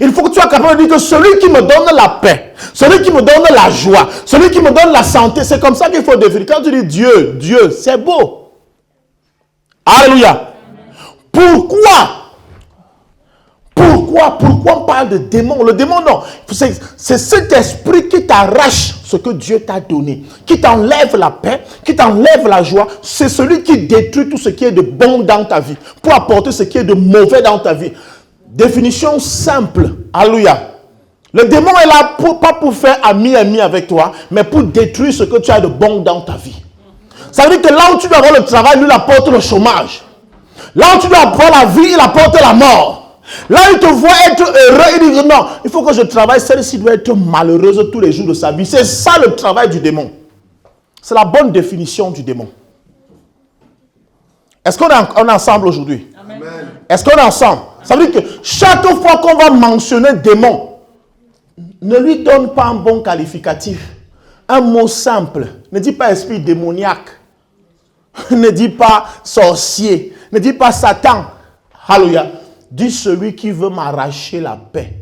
Il faut que tu sois capable de dire que celui qui me donne la paix, celui qui me donne la joie, celui qui me donne la santé, c'est comme ça qu'il faut définir. Quand tu dis Dieu, Dieu, c'est beau. Alléluia. Pourquoi on parle de démon? Le démon, non. C'est cet esprit qui t'arrache ce que Dieu t'a donné, qui t'enlève la paix, qui t'enlève la joie. C'est celui qui détruit tout ce qui est de bon dans ta vie pour apporter ce qui est de mauvais dans ta vie. Définition simple. Alléluia. Le démon est là pas pour faire ami avec toi, mais pour détruire ce que tu as de bon dans ta vie. Ça veut dire que là où tu dois avoir le travail, lui il apporte le chômage. Là où tu dois avoir la vie, il apporte la mort. Là, il te voit être heureux, il dit non, il faut que je travaille, celle-ci doit être malheureuse tous les jours de sa vie. C'est ça le travail du démon. C'est la bonne définition du démon. Est-ce qu'on est ensemble aujourd'hui? Est-ce qu'on est ensemble? Ça veut dire que chaque fois qu'on va mentionner démon, ne lui donne pas un bon qualificatif. Un mot simple. Ne dis pas esprit démoniaque. Ne dis pas sorcier. Ne dis pas Satan. Alléluia. Dis celui qui veut m'arracher la paix.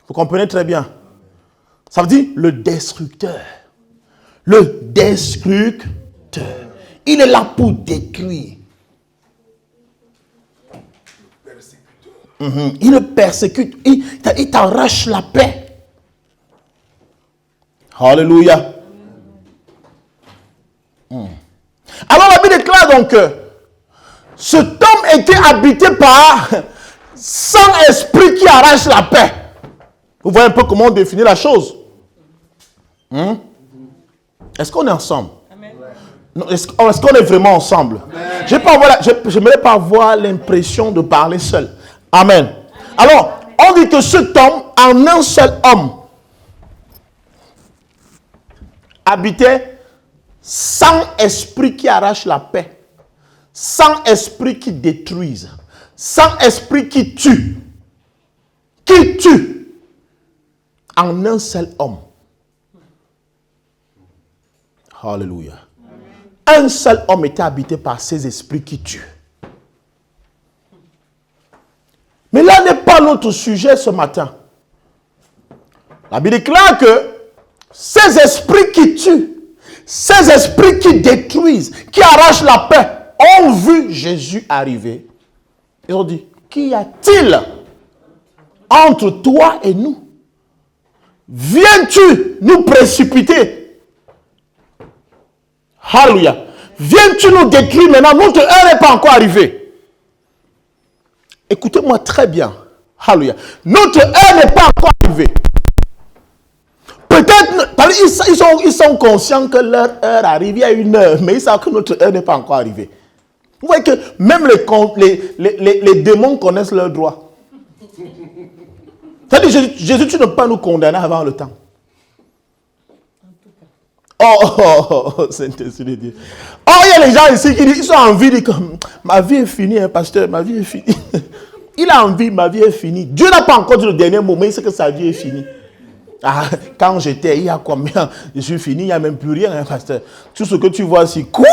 Vous comprenez très bien. Ça veut dire le destructeur. Le destructeur. Il est là pour détruire. Il le persécute. Il t'arrache la paix. Alléluia. Alors la Bible déclare donc que cet homme était habité par Saint-Esprit qui arrache la paix. Vous voyez un peu comment on définit la chose. Est-ce qu'on est ensemble? Est-ce qu'on est vraiment ensemble? Je n'aimerais pas avoir l'impression de parler seul. Amen. Alors, on dit que cet homme, en un seul homme, habitait sans esprit qui arrache la paix, sans esprit qui détruise, sans esprit qui tue, en un seul homme. Alléluia. Un seul homme était habité par ces esprits qui tuent. Mais là n'est pas notre sujet ce matin. La Bible déclare que ces esprits qui tuent, ces esprits qui détruisent, qui arrachent la paix, ont vu Jésus arriver. Ils ont dit, qu'y a-t-il entre toi et nous? Viens-tu nous précipiter? Alléluia. Viens-tu nous détruire maintenant? Notre heure n'est pas encore arrivée. Écoutez-moi très bien. Alléluia. Notre heure n'est pas encore arrivée. Peut-être, ils sont conscients que leur heure arrive, il y a une heure, mais ils savent que notre heure n'est pas encore arrivée. Vous voyez que même les démons connaissent leurs droits. C'est-à-dire, Jésus, tu ne peux pas nous condamner avant le temps. Oh, Saint-Esprit de Dieu. Oh, il y a les gens ici qui disent, ils sont en vie, ils disent, ma vie est finie, hein, pasteur, ma vie est finie. Il a envie, ma vie est finie. Dieu n'a pas encore dit le dernier mot, mais il sait que sa vie est finie. Ah, quand j'étais, il y a combien? Je suis fini, il n'y a même plus rien, hein, pasteur. Tout ce que tu vois ici. Quoi?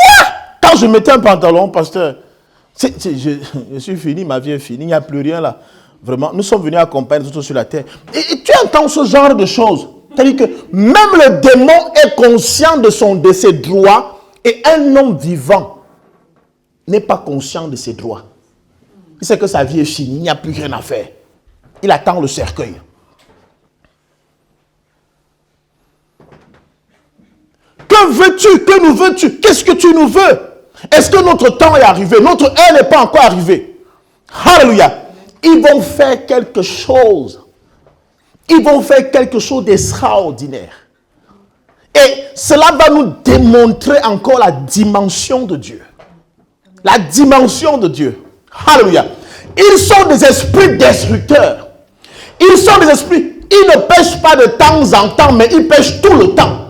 Quand je mettais un pantalon, pasteur, Je suis fini, ma vie est finie, il n'y a plus rien là. Vraiment, nous sommes venus accompagner les autres sur la terre. Et tu entends ce genre de choses. C'est-à-dire que même le démon est conscient de ses droits et un homme vivant n'est pas conscient de ses droits. Il sait que sa vie est finie, il n'y a plus rien à faire. Il attend le cercueil. Que veux-tu? Que nous veux-tu? Qu'est-ce que tu nous veux? Est-ce que notre temps est arrivé? Notre heure n'est pas encore arrivée. Alléluia. Ils vont faire quelque chose. Ils vont faire quelque chose d'extraordinaire. Et cela va nous démontrer encore la dimension de Dieu. La dimension de Dieu. Alléluia. Ils sont des esprits destructeurs. Ils sont des esprits. Ils ne pêchent pas de temps en temps, mais ils pêchent tout le temps.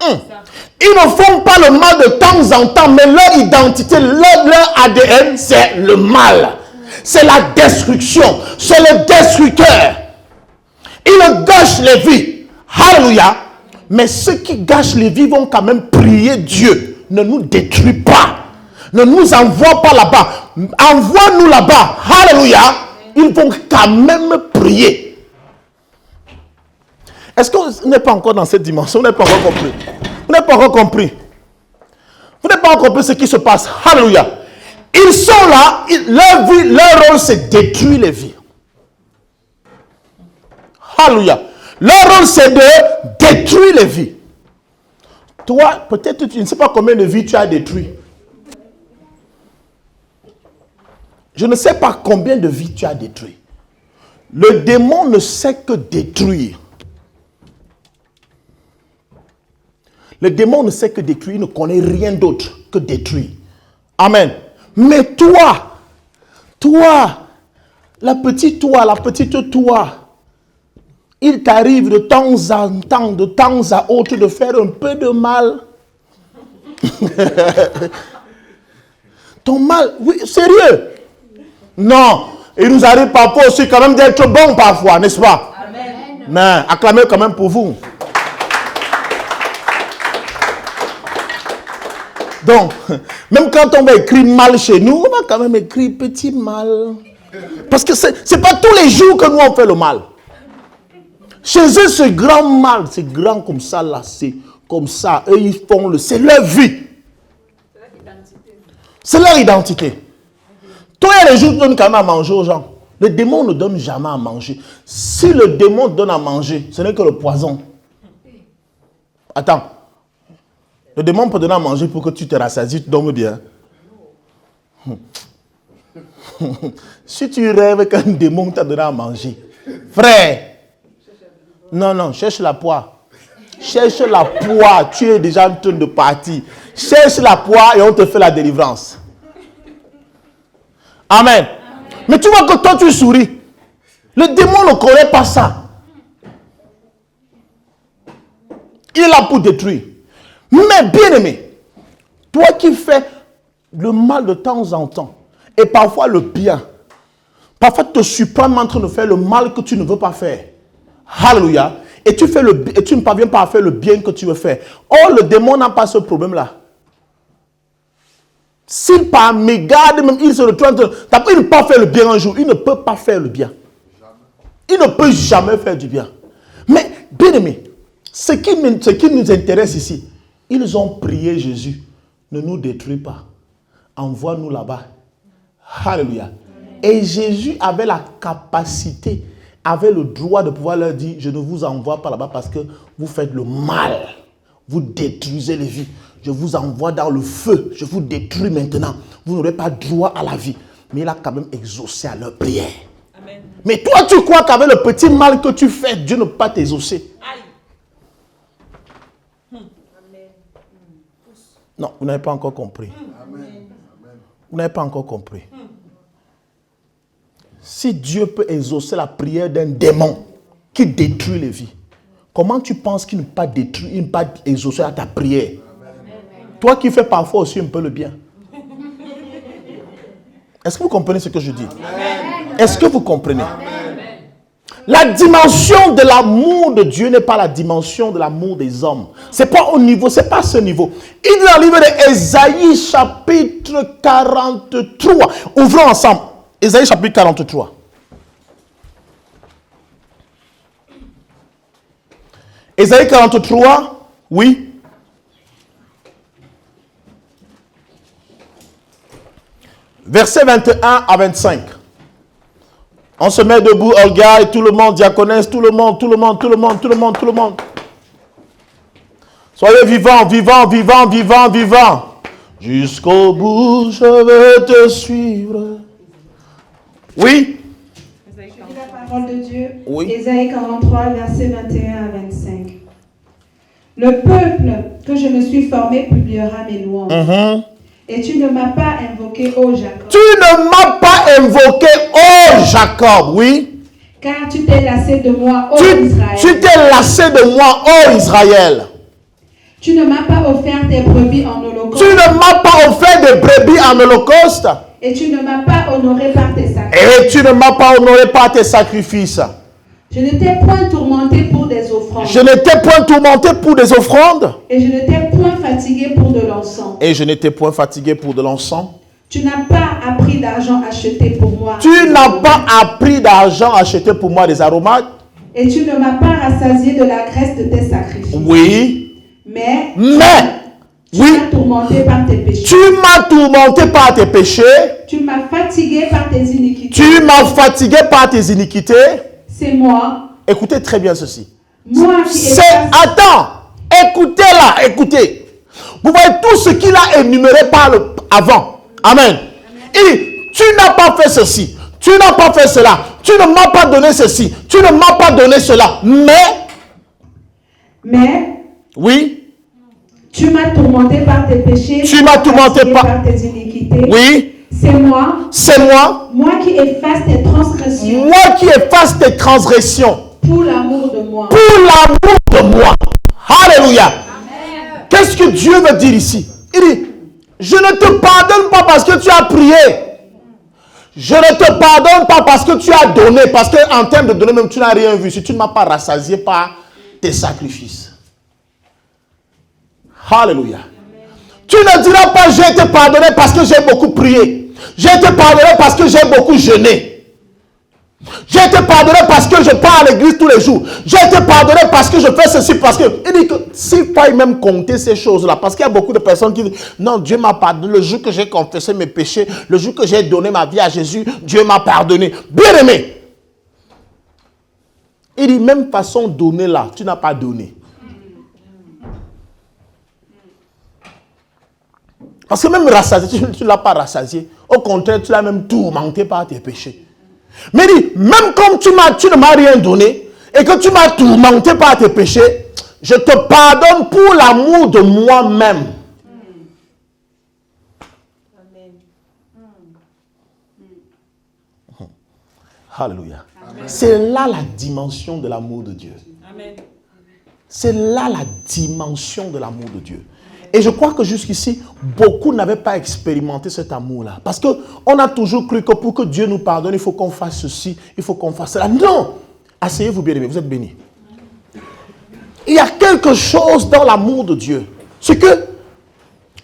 Ils ne font pas le mal de temps en temps, mais leur identité, leur ADN, c'est le mal. C'est la destruction. C'est le destructeur. Ils gâchent les vies. Alléluia. Mais ceux qui gâchent les vies vont quand même prier Dieu. Ne nous détruis pas. Ne nous envoie pas là-bas. Envoie-nous là-bas. Alléluia. Ils vont quand même prier. Est-ce que vous n'êtes pas encore dans cette dimension? Vous n'avez pas encore compris. Vous n'avez pas encore compris. Vous n'avez pas encore compris ce qui se passe. Alléluia. Ils sont là. Leur vie, leur rôle, c'est détruire les vies. Alléluia. Leur rôle, c'est de détruire les vies. Toi, peut-être tu ne sais pas combien de vies tu as détruit. Je ne sais pas combien de vies tu as détruit. Le démon ne sait que détruire. Le démon ne sait que détruire, il ne connaît rien d'autre que détruire. Amen. Mais toi, la petite toi, il t'arrive de temps à autre de faire un peu de mal. Ton mal, oui, sérieux. Non, il nous arrive parfois aussi quand même d'être bon parfois, n'est-ce pas? Amen. Mais acclamez quand même pour vous. Donc, même quand on va écrire mal chez nous, on va quand même écrire petit mal. Parce que c'est pas tous les jours que nous on fait le mal. Chez eux, ce grand mal, c'est grand comme ça, là, c'est comme ça. Eux, ils font c'est leur vie. C'est leur identité. Toi, il y a les jours qui donnent quand même à manger aux gens. Le démon ne donne jamais à manger. Si le démon donne à manger, ce n'est que le poison. Attends. Le démon peut donner à manger pour que tu te rassasies, tu dormes bien. Si tu rêves qu'un démon t'a donné à manger, frère, non, cherche la poire. Cherche la poire, tu es déjà en train de partir. Cherche la poire et on te fait la délivrance. Amen. Mais tu vois que toi tu souris. Le démon ne connaît pas ça. Il est là pour détruire. Mais bien aimé, toi qui fais le mal de temps en temps, et parfois le bien, parfois tu te surprends en train de faire le mal que tu ne veux pas faire. Alléluia. Et tu ne parviens pas à faire le bien que tu veux faire. Or, le démon n'a pas ce problème-là. S'il par mégarde, même il se retrouve, il ne peut pas faire le bien un jour. Il ne peut pas faire le bien. Il ne peut jamais faire du bien. Mais, bien aimé, ce qui nous intéresse ici, ils ont prié Jésus. Ne nous détruis pas. Envoie-nous là-bas. Alléluia. Et Jésus avait la capacité, avait le droit de pouvoir leur dire, je ne vous envoie pas là-bas parce que vous faites le mal. Vous détruisez les vies. Je vous envoie dans le feu. Je vous détruis maintenant. Vous n'aurez pas droit à la vie. Mais il a quand même exaucé à leur prière. Amen. Mais toi, tu crois qu'avec le petit mal que tu fais, Dieu ne peut pas t'exaucer. Non, vous n'avez pas encore compris. Amen. Vous n'avez pas encore compris. Si Dieu peut exaucer la prière d'un démon qui détruit les vies, comment tu penses qu'il ne peut pas détruire, il ne peut pas exaucer à ta prière? Amen. Toi qui fais parfois aussi un peu le bien. Est-ce que vous comprenez ce que je dis? Amen. Est-ce que vous comprenez? Amen. La dimension de l'amour de Dieu n'est pas la dimension de l'amour des hommes. C'est pas au niveau, c'est pas ce niveau. Il est dans le livre d'Ésaïe chapitre 43. Ouvrons ensemble. Ésaïe chapitre 43. Ésaïe 43, oui. Versets 21 à 25. On se met debout, Olga, et tout le monde, diaconesse, tout le monde. Soyez vivants, vivants. Jusqu'au bout, je veux te suivre. Oui. La parole de Dieu, oui. Ésaïe 43, versets 21 à 25. Le peuple que je me suis formé publiera mes louanges. Et tu ne m'as pas invoqué, ô Jacob. Tu ne m'as pas invoqué, ô Jacob, oui. Car tu t'es lassé de moi, ô Israël. Tu t'es lassé de moi, ô Israël. Tu ne m'as pas offert tes brebis en holocauste. Tu ne m'as pas offert des brebis en holocauste. Et tu ne m'as pas honoré par tes sacrifices. Je ne t'ai point tourmenté pour des offrandes. Et je ne t'ai point fatigué pour de l'encens. Tu n'as pas appris d'argent acheté pour moi. Des aromates. Et tu ne m'as pas rassasié de la graisse de tes sacrifices. Oui. Mais tu m'as tourmenté par tes péchés. Tu m'as fatigué par tes iniquités. C'est moi. Écoutez très bien ceci. Attends. Écoutez. Vous voyez tout ce qu'il a énuméré avant. Amen. Il dit, tu n'as pas fait ceci. Tu n'as pas fait cela. Tu ne m'as pas donné ceci. Tu ne m'as pas donné cela. Mais. Oui. Tu m'as tourmenté par tes péchés. Par tes iniquités. Oui. C'est moi. Moi qui efface tes transgressions. Pour l'amour de moi. Alléluia. Qu'est-ce que Dieu veut dire ici? Il dit, je ne te pardonne pas parce que tu as prié. Je ne te pardonne pas parce que tu as donné. Parce qu'en termes de donner, même tu n'as rien vu. Si tu ne m'as pas rassasié par tes sacrifices. Alléluia. Tu ne diras pas, j'ai été pardonné parce que j'ai beaucoup prié. J'ai été pardonné parce que j'ai beaucoup jeûné. J'ai été pardonné parce que je pars à l'église tous les jours. J'ai été pardonné parce que je fais ceci, parce que... Il dit que s'il faut même compter ces choses-là, parce qu'il y a beaucoup de personnes qui disent, non, Dieu m'a pardonné. Le jour que j'ai confessé mes péchés, le jour que j'ai donné ma vie à Jésus, Dieu m'a pardonné. Bien aimé. Il dit, même façon donner là, tu n'as pas donné. Parce que même rassasié, tu ne l'as pas rassasié. Au contraire, tu l'as même tourmenté par tes péchés. Mais dit, même comme tu ne m'as rien donné et que tu m'as tourmenté par tes péchés, je te pardonne pour l'amour de moi-même. Alléluia. C'est là la dimension de l'amour de Dieu. Amen. C'est là la dimension de l'amour de Dieu. Et je crois que jusqu'ici, beaucoup n'avaient pas expérimenté cet amour-là. Parce qu'on a toujours cru que pour que Dieu nous pardonne, il faut qu'on fasse ceci, il faut qu'on fasse cela. Non! Asseyez-vous bien aimés, vous êtes bénis. Il y a quelque chose dans l'amour de Dieu. C'est que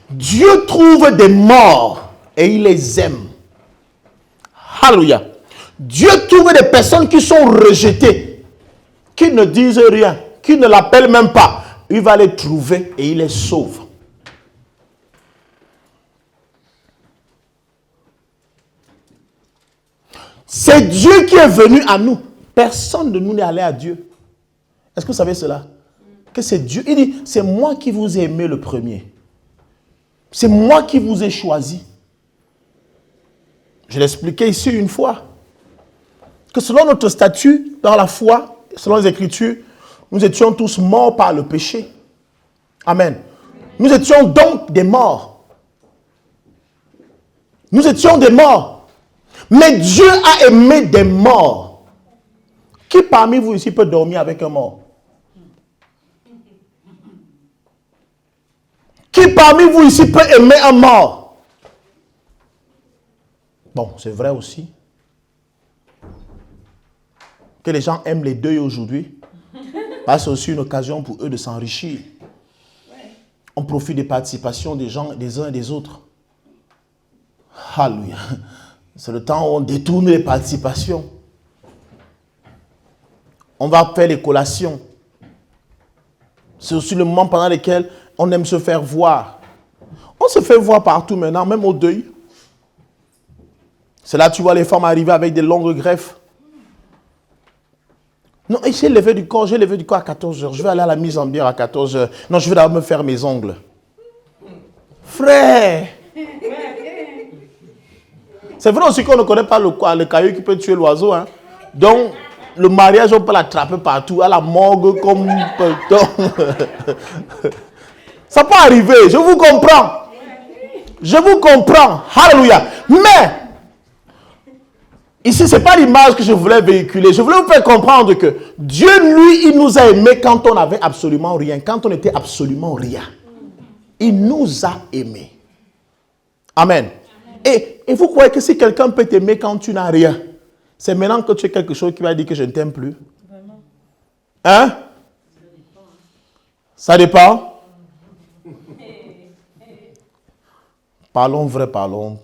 Dieu trouve des morts et il les aime. Alléluia. Dieu trouve des personnes qui sont rejetées, qui ne disent rien, qui ne l'appellent même pas. Il va les trouver et il les sauve. C'est Dieu qui est venu à nous. Personne de nous n'est allé à Dieu. Est-ce que vous savez cela? Que c'est Dieu. Il dit, c'est moi qui vous ai aimé le premier. C'est moi qui vous ai choisi. Je l'ai expliqué ici une fois. Que selon notre statut dans la foi, selon les Écritures, nous étions tous morts par le péché. Amen. Nous étions donc des morts. Nous étions des morts. Mais Dieu a aimé des morts. Qui parmi vous ici peut dormir avec un mort? Qui parmi vous ici peut aimer un mort? Bon, c'est vrai aussi. que les gens aiment les deuils aujourd'hui. Parce que c'est aussi une occasion pour eux de s'enrichir. On profite des participations des gens, des uns et des autres. Alléluia. C'est le temps où on détourne les participations. On va faire les collations. C'est aussi le moment pendant lequel on aime se faire voir. On se fait voir partout maintenant, même au deuil. C'est là que tu vois les femmes arriver avec des longues greffes. Non, et j'ai levé du corps à 14 h. Je vais aller à la mise en bière à 14 h. Non, je vais d'abord me faire mes ongles. Frère! C'est vrai aussi qu'on ne connaît pas le caillou qui peut tuer l'oiseau. Hein? Donc, le mariage, on peut l'attraper partout, à la morgue comme... Ça peut arriver, je vous comprends. Je vous comprends. Alléluia. Mais, ici, ce n'est pas l'image que je voulais véhiculer. Je voulais vous faire comprendre que Dieu, lui, il nous a aimés quand on n'avait absolument rien, quand on n'était absolument rien. Il nous a aimés. Amen. Et vous croyez que si quelqu'un peut t'aimer quand tu n'as rien, c'est maintenant que tu es quelque chose qui va dire que je ne t'aime plus? Hein? Ça dépend. Parlons vrai, parlons.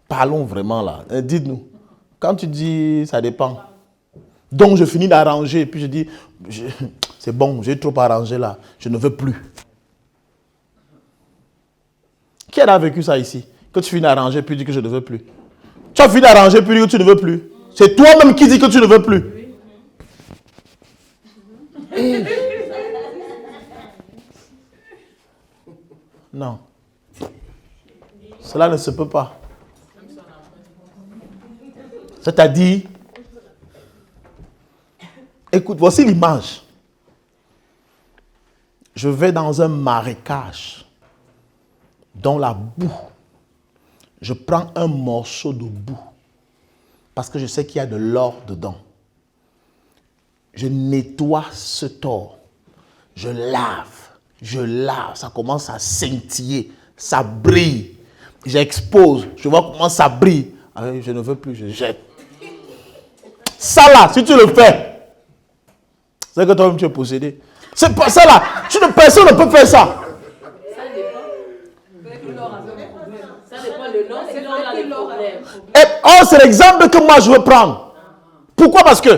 Parlons vraiment là. Dites-nous. Quand tu dis ça dépend. Donc je finis d'arranger, puis je dis, c'est bon, j'ai trop arrangé là, je ne veux plus. Qui a vécu ça ici? Que tu finis d'arranger, puis dis que je ne veux plus. Tu as fini d'arranger, puis dis que tu ne veux plus. C'est toi-même qui dis que tu ne veux plus. Non. Cela ne se peut pas. C'est-à-dire, écoute, voici l'image. Je vais dans un marécage, dans la boue. Je prends un morceau de boue, parce que je sais qu'il y a de l'or dedans. Je nettoie ce tort. Je lave, ça commence à scintiller, ça brille. J'expose, je vois comment ça brille. Ah, je ne veux plus, je jette. Ça là, si tu le fais, c'est que toi-même tu es possédé. C'est pas ça là, personne ne peut faire ça. Et, oh, c'est l'exemple que moi je veux prendre. Pourquoi? Parce que,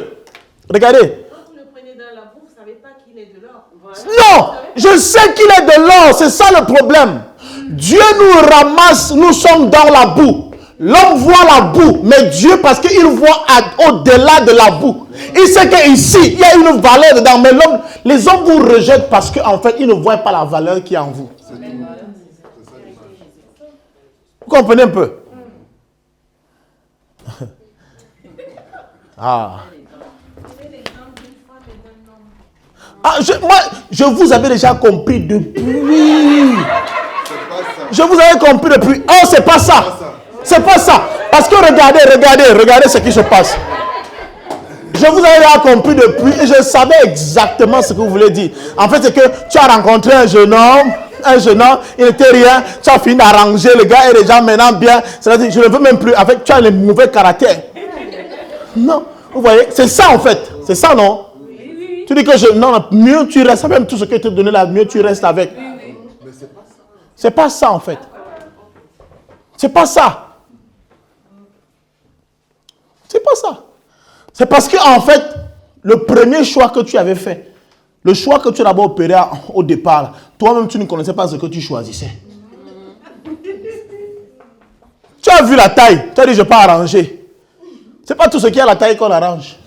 regardez. Quand vous le prenez dans la boue, vous ne savez pas qu'il est de l'or. Non, je sais qu'il est de l'or, c'est ça le problème. Dieu nous ramasse, nous sommes dans la boue. L'homme voit la boue, mais Dieu, parce qu'il voit au-delà de la boue. Il sait qu'ici, il y a une valeur dedans, mais les hommes vous rejettent parce qu'en fait, ils ne voient pas la valeur qui est en vous. Vous comprenez un peu? Ah, moi, je vous avais déjà compris depuis. Je vous avais compris depuis. Oh, c'est pas ça. C'est pas ça. Parce que regardez ce qui se passe. Je vous avais déjà compris depuis et je savais exactement ce que vous voulez dire. En fait, c'est que tu as rencontré un jeune homme, il n'était rien, tu as fini d'arranger, le gars est déjà maintenant bien. C'est-à-dire, je ne veux même plus, avec tu as les mauvais caractères. Non, vous voyez, c'est ça en fait. C'est ça, non? Oui. Tu dis que non, mieux tu restes, même tout ce que tu te donné là, mieux tu restes avec. Oui. Mais c'est pas ça. C'est pas ça en fait. C'est pas ça. C'est pas ça. C'est parce que en fait, le premier choix que tu avais fait, le choix que tu as d'abord opéré au départ, toi-même tu ne connaissais pas ce que tu choisissais. Tu as vu la taille, tu as dit je ne vais pas arranger. C'est pas tout ce qui est à la taille qu'on arrange.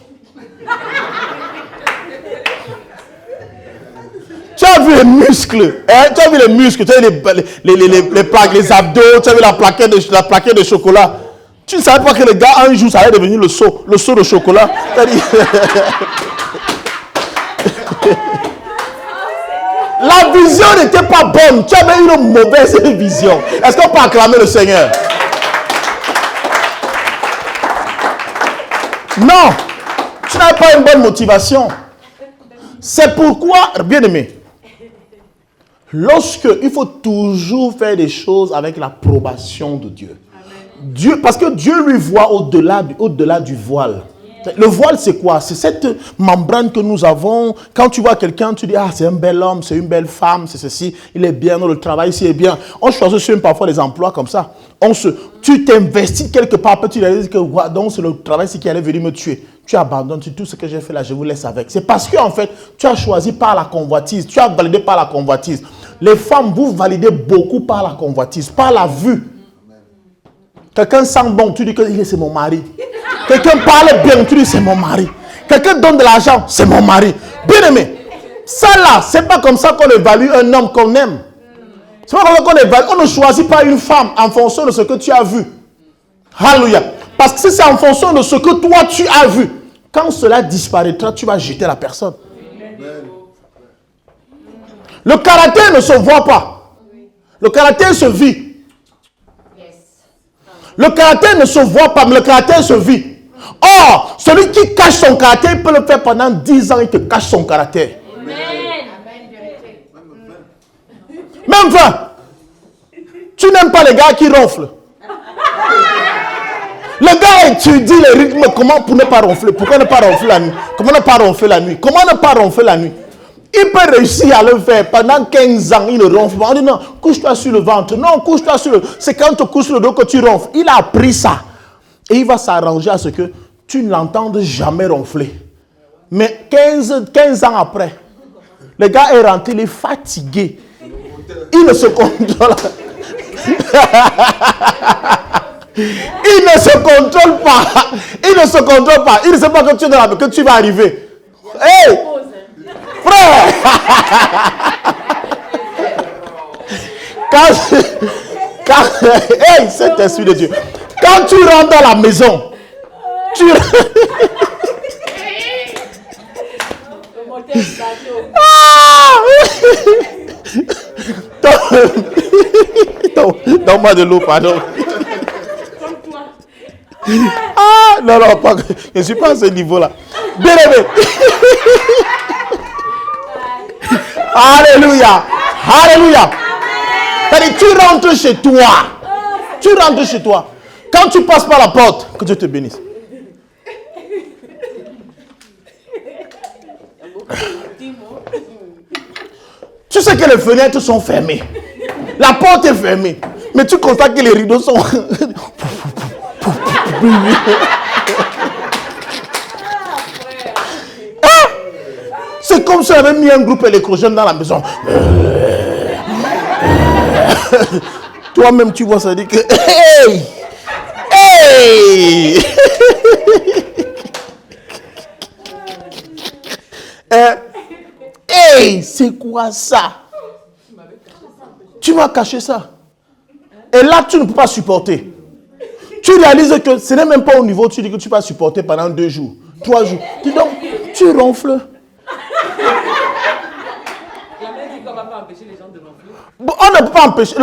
Tu as vu les muscles, hein? Tu as vu les muscles, tu as vu les plaques, les abdos, tu as vu la plaquette de chocolat. Tu ne savais pas que le gars, un jour, ça allait devenir le seau de chocolat. La vision n'était pas bonne. Tu avais une mauvaise vision. Est-ce qu'on peut acclamer le Seigneur? Non, tu n'avais pas une bonne motivation. C'est pourquoi, bien aimé, il faut toujours faire des choses avec l'approbation de Dieu. Dieu, parce que Dieu lui voit au-delà du voile. Le voile, c'est quoi? C'est cette membrane que nous avons. Quand tu vois quelqu'un, tu dis, ah, c'est un bel homme, c'est une belle femme, c'est ceci, il est bien, le travail ici est bien. On choisit même parfois les emplois comme ça. Tu t'investis quelque part, après tu réalises que donc c'est le travail qui allait venir me tuer. Tu abandonnes, tout ce que j'ai fait là, je vous laisse avec. C'est parce que en fait, tu as choisi par la convoitise, tu as validé par la convoitise. Les femmes, vous validez beaucoup par la convoitise, par la vue. Quelqu'un sent bon, tu dis que c'est mon mari. Quelqu'un parle bien, tu dis c'est mon mari. Quelqu'un donne de l'argent, c'est mon mari. Bien aimé, ça là, c'est pas comme ça qu'on évalue un homme qu'on aime. C'est pas comme ça qu'on évalue. On ne choisit pas une femme en fonction de ce que tu as vu. Alléluia. Parce que c'est en fonction de ce que toi tu as vu. Quand cela disparaîtra, tu vas jeter la personne. Le caractère ne se voit pas. Le caractère se vit. Le caractère ne se voit pas, mais le caractère se vit. Or, celui qui cache son caractère, il peut le faire pendant 10 ans, il te cache son caractère. Même 20. Tu n'aimes pas les gars qui ronflent. Le gars étudie les rythmes, comment pour ne pas ronfler. Pourquoi ne pas ronfler la nuit? Comment ne pas ronfler la nuit? Comment ne pas ronfler la nuit? Il peut réussir à le faire. Pendant 15 ans, il ne ronfle pas. On dit non, couche-toi sur le ventre. Non, couche-toi sur le... C'est quand tu couches sur le dos que tu ronfles. Il a appris ça. Et il va s'arranger à ce que tu ne l'entendes jamais ronfler. Mais 15 ans après, le gars est rentré, il est fatigué. Il ne se contrôle pas. Il ne se contrôle pas. Il ne se contrôle pas. Il ne sait pas que tu es dans la... que tu vas arriver. Hey! Frère! Hey, cet esprit de Dieu. Quand tu rentres dans la maison, tu... Donne-moi de l'eau, pardon. Ah, non, pas, je ne suis pas à ce niveau-là. Bien aimé. Alléluia. Alléluia. C'est-à-dire, tu rentres chez toi. Tu rentres chez toi. Quand tu passes par la porte, que Dieu te bénisse. Tu sais que les fenêtres sont fermées. La porte est fermée. Mais tu constates que les rideaux sont... C'est comme si on avait mis un groupe électrogène dans la maison. Toi-même, tu vois, ça dit que... Hey! Hey! Hey! C'est quoi ça? Tu m'as caché ça. Et là, tu ne peux pas supporter. Tu réalises que ce n'est même pas au niveau, tu dis que tu vas supporter pendant 2 jours, 3 jours. Dis donc, tu ronfles. Bon, on ne peut pas empêcher.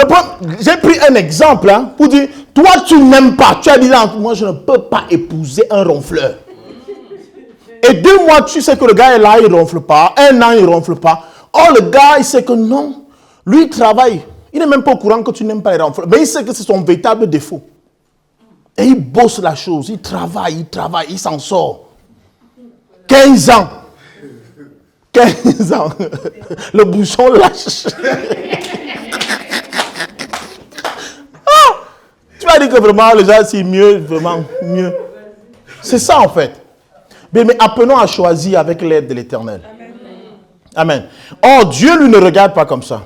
J'ai pris un exemple pour dire, toi tu n'aimes pas. Tu as dit, moi je ne peux pas épouser un ronfleur. Et 2 mois, tu sais que le gars est là, il ne ronfle pas. 1 an, il ne ronfle pas. Or, le gars, il sait que non. Lui, il travaille. Il n'est même pas au courant que tu n'aimes pas les ronfleurs. Mais il sait que c'est son véritable défaut. Et il bosse la chose. Il travaille, il s'en sort. 15 ans. 15 ans. Le bouchon lâche. Tu vas dire que vraiment, les gens, c'est mieux, vraiment, mieux. C'est ça, en fait. Mais apprenons à choisir avec l'aide de l'Éternel. Amen. Or, Dieu, lui, ne regarde pas comme ça.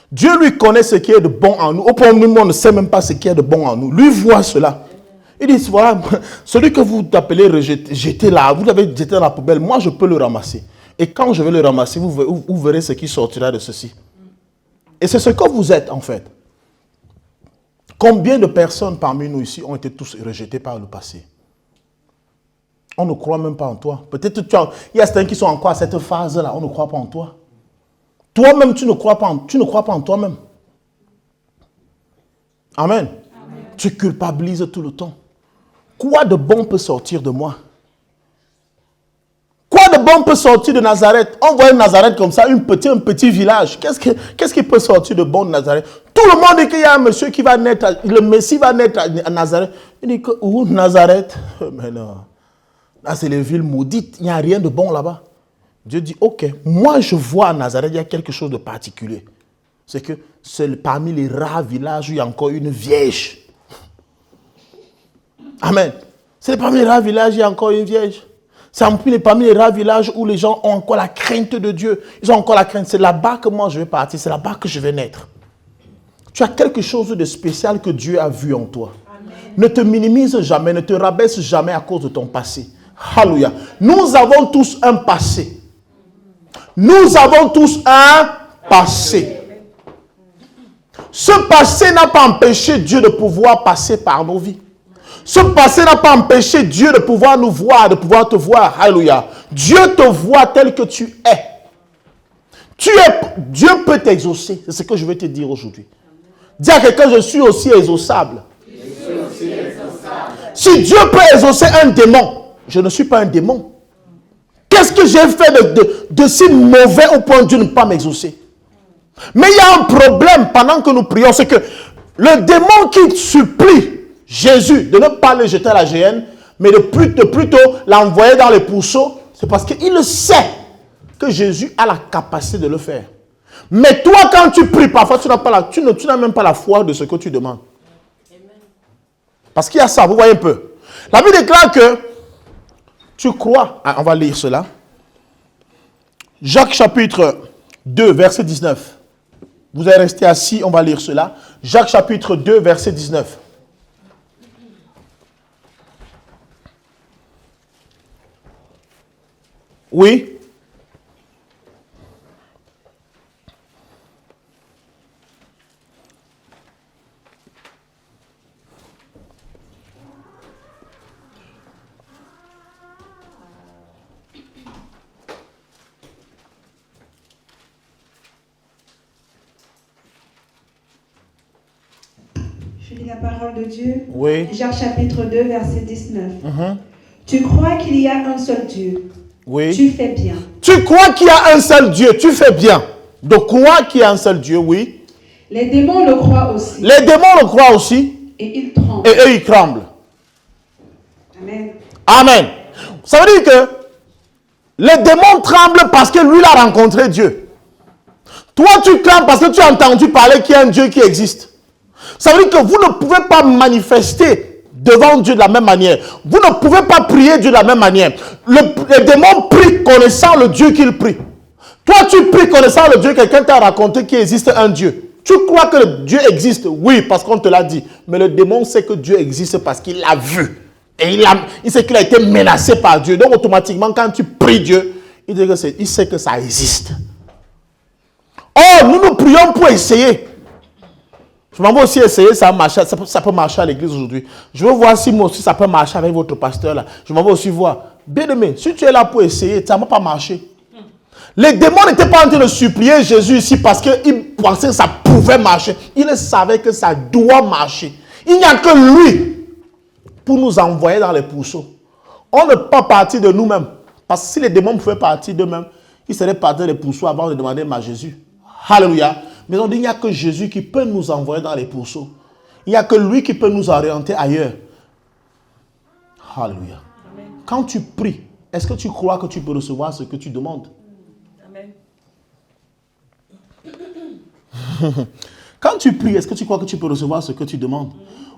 Dieu, lui, connaît ce qui est de bon en nous. Au point où nous, on ne sait même pas ce qui est de bon en nous. Lui voit cela. Il dit, voilà, celui que vous appelez rejeté, jeté là, vous l'avez jeté dans la poubelle, moi, je peux le ramasser. Et quand je vais le ramasser, vous verrez ce qui sortira de ceci. Et c'est ce que vous êtes, en fait. Combien de personnes parmi nous ici ont été tous rejetées par le passé? On ne croit même pas en toi. Peut-être il y a certains qui sont encore à cette phase-là. On ne croit pas en toi. Toi-même, tu ne crois pas en toi-même. Amen. Amen. Tu culpabilises tout le temps. Quoi de bon peut sortir de moi? Quoi de bon peut sortir de Nazareth? On voit Nazareth comme ça, un petit village. Qu'est-ce qui peut sortir de bon de Nazareth? Tout le monde dit qu'il y a un monsieur qui va naître, le Messie va naître à Nazareth. Il dit que, où Nazareth? Mais non. Là, c'est les villes maudites. Il n'y a rien de bon là-bas. Dieu dit, ok, moi je vois à Nazareth, il y a quelque chose de particulier. C'est que c'est parmi les rares villages où il y a encore une vierge. Amen. C'est parmi les rares villages où il y a encore une vierge. C'est parmi les rares villages où les gens ont encore la crainte de Dieu. Ils ont encore la crainte. C'est là-bas que moi je vais partir. C'est là-bas que je vais naître. Tu as quelque chose de spécial que Dieu a vu en toi. Amen. Ne te minimise jamais, ne te rabaisse jamais à cause de ton passé. Alléluia. Nous avons tous un passé. Nous avons tous un passé. Ce passé n'a pas empêché Dieu de pouvoir passer par nos vies. Ce passé n'a pas empêché Dieu de pouvoir nous voir, de pouvoir te voir. Alléluia. Dieu te voit tel que tu es. Dieu peut t'exaucer. C'est ce que je vais te dire aujourd'hui. Dis à quelqu'un, je suis aussi exauçable. Si Dieu peut exaucer un démon, je ne suis pas un démon. Qu'est-ce que j'ai fait de si mauvais au point de Dieu ne pas m'exaucer? Mais il y a un problème pendant que nous prions, c'est que le démon qui supplie Jésus de ne pas le jeter à la géhenne, mais de plutôt l'envoyer dans les pourceaux, c'est parce qu'il sait que Jésus a la capacité de le faire. Mais toi, quand tu pries, parfois tu n'as même pas la foi de ce que tu demandes. Parce qu'il y a ça, vous voyez un peu. La Bible déclare que tu crois. On va lire cela. Jacques chapitre 2, verset 19. Vous allez rester assis, on va lire cela. Jacques chapitre 2, verset 19. Oui. Je lis la parole de Dieu. Oui. Jacques chapitre 2, verset 19. Tu crois qu'il y a un seul Dieu. Oui. Tu fais bien. Tu crois qu'il y a un seul Dieu, tu fais bien. De croire qu'il y a un seul Dieu, oui. Les démons le croient aussi. Les démons le croient aussi. Et ils tremblent. Et eux, ils tremblent. Amen. Amen. Ça veut dire que les démons tremblent parce que lui, il a rencontré Dieu. Toi, tu trembles parce que tu as entendu parler qu'il y a un Dieu qui existe. Ça veut dire que vous ne pouvez pas manifester devant Dieu de la même manière. Vous ne pouvez pas prier Dieu de la même manière. Les démons prient connaissant le Dieu qu'ils prient. Toi, tu pries connaissant le Dieu, quelqu'un t'a raconté qu'il existe un Dieu. Tu crois que le Dieu existe? Oui, parce qu'on te l'a dit. Mais le démon sait que Dieu existe parce qu'il l'a vu. Et il sait qu'il a été menacé par Dieu. Donc, automatiquement, quand tu pries Dieu, il sait que ça existe. Oh, nous prions pour essayer. Je m'en vais aussi essayer, ça peut marcher à l'église aujourd'hui. Je veux voir si moi aussi ça peut marcher avec votre pasteur là. Je m'en vais aussi voir. Bien aimé, si tu es là pour essayer, ça ne va pas marcher. Les démons n'étaient pas en train de supplier Jésus ici parce qu'ils pensaient que ça pouvait marcher. Ils savaient que ça doit marcher. Il n'y a que lui pour nous envoyer dans les pourceaux. On ne peut pas partir de nous-mêmes. Parce que si les démons pouvaient partir d'eux-mêmes, ils seraient partis dans les pourceaux avant de demander à Jésus. Alléluia. Mais on dit, il n'y a que Jésus qui peut nous envoyer dans les pourceaux. Il n'y a que lui qui peut nous orienter ailleurs. Alléluia. Amen. Quand tu pries, est-ce que tu crois que tu peux recevoir ce que tu demandes? Amen. Quand tu pries, est-ce que tu crois que tu peux recevoir ce que tu demandes?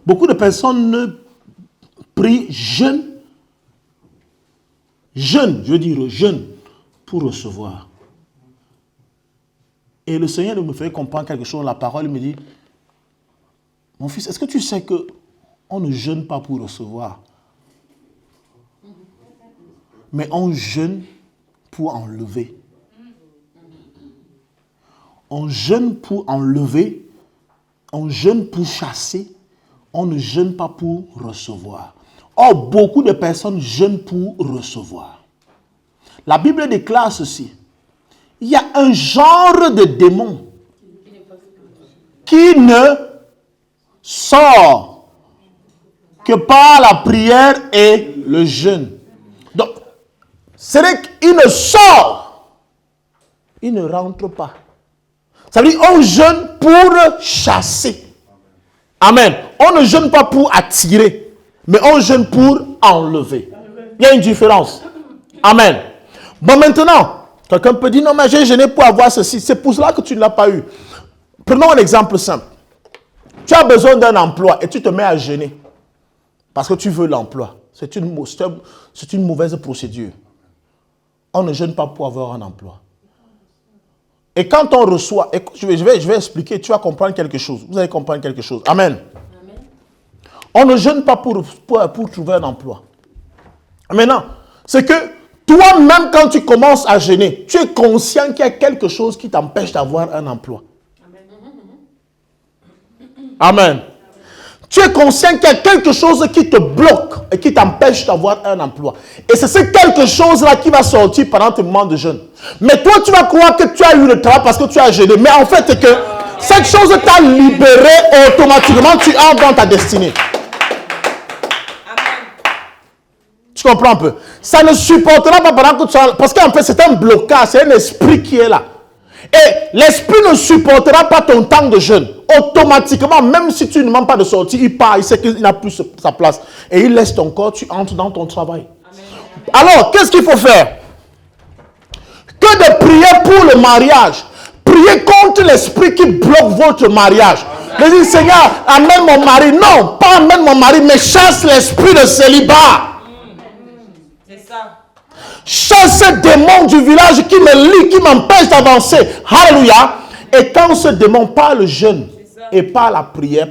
Beaucoup de personnes ne prient jeûnent, pour recevoir. Et le Seigneur me fait comprendre quelque chose. La parole me dit, mon fils, est-ce que tu sais qu'on ne jeûne pas pour recevoir, mais on jeûne pour enlever. On jeûne pour enlever, on jeûne pour chasser, on ne jeûne pas pour recevoir. Or, beaucoup de personnes jeûnent pour recevoir. La Bible déclare ceci. Il y a un genre de démon qui ne sort que par la prière et le jeûne. Donc, c'est vrai qu'il ne sort, il ne rentre pas. Ça veut dire qu'on jeûne pour chasser. Amen. On ne jeûne pas pour attirer, mais on jeûne pour enlever. Il y a une différence. Amen. Bon, maintenant, quelqu'un peut dire, non, mais j'ai jeûné pour avoir ceci. C'est pour cela que tu ne l'as pas eu. Prenons un exemple simple. Tu as besoin d'un emploi et tu te mets à jeûner parce que tu veux l'emploi. C'est une mauvaise procédure. On ne jeûne pas pour avoir un emploi. Et quand on reçoit, écoute, je vais expliquer, tu vas comprendre quelque chose. Vous allez comprendre quelque chose. Amen. Amen. On ne jeûne pas pour trouver un emploi. Maintenant, c'est que toi-même, quand tu commences à jeûner, tu es conscient qu'il y a quelque chose qui t'empêche d'avoir un emploi. Amen. Tu es conscient qu'il y a quelque chose qui te bloque et qui t'empêche d'avoir un emploi. Et c'est ce quelque chose-là qui va sortir pendant tes moments de jeûne. Mais toi, tu vas croire que tu as eu le travail parce que tu as jeûné. Mais en fait, c'est que cette chose t'a libéré automatiquement, tu entres dans ta destinée. Tu comprends un peu? Ça ne supportera pas pendant que tu as... Parce qu'en fait, c'est un blocage, c'est un esprit qui est là. Et l'esprit ne supportera pas ton temps de jeûne. Automatiquement, même si tu ne demandes pas de sortir, il part, il sait qu'il n'a plus sa place. Et il laisse ton corps, tu entres dans ton travail. Amen. Alors, qu'est-ce qu'il faut faire? Que de prier pour le mariage. Priez contre l'esprit qui bloque votre mariage. De dire, Seigneur, amène mon mari. Non, pas amène mon mari, mais chasse l'esprit de célibat. Chasse ce démon du village qui me lie, qui m'empêche d'avancer. Alléluia. Et quand ce démon par le jeûne et par la prière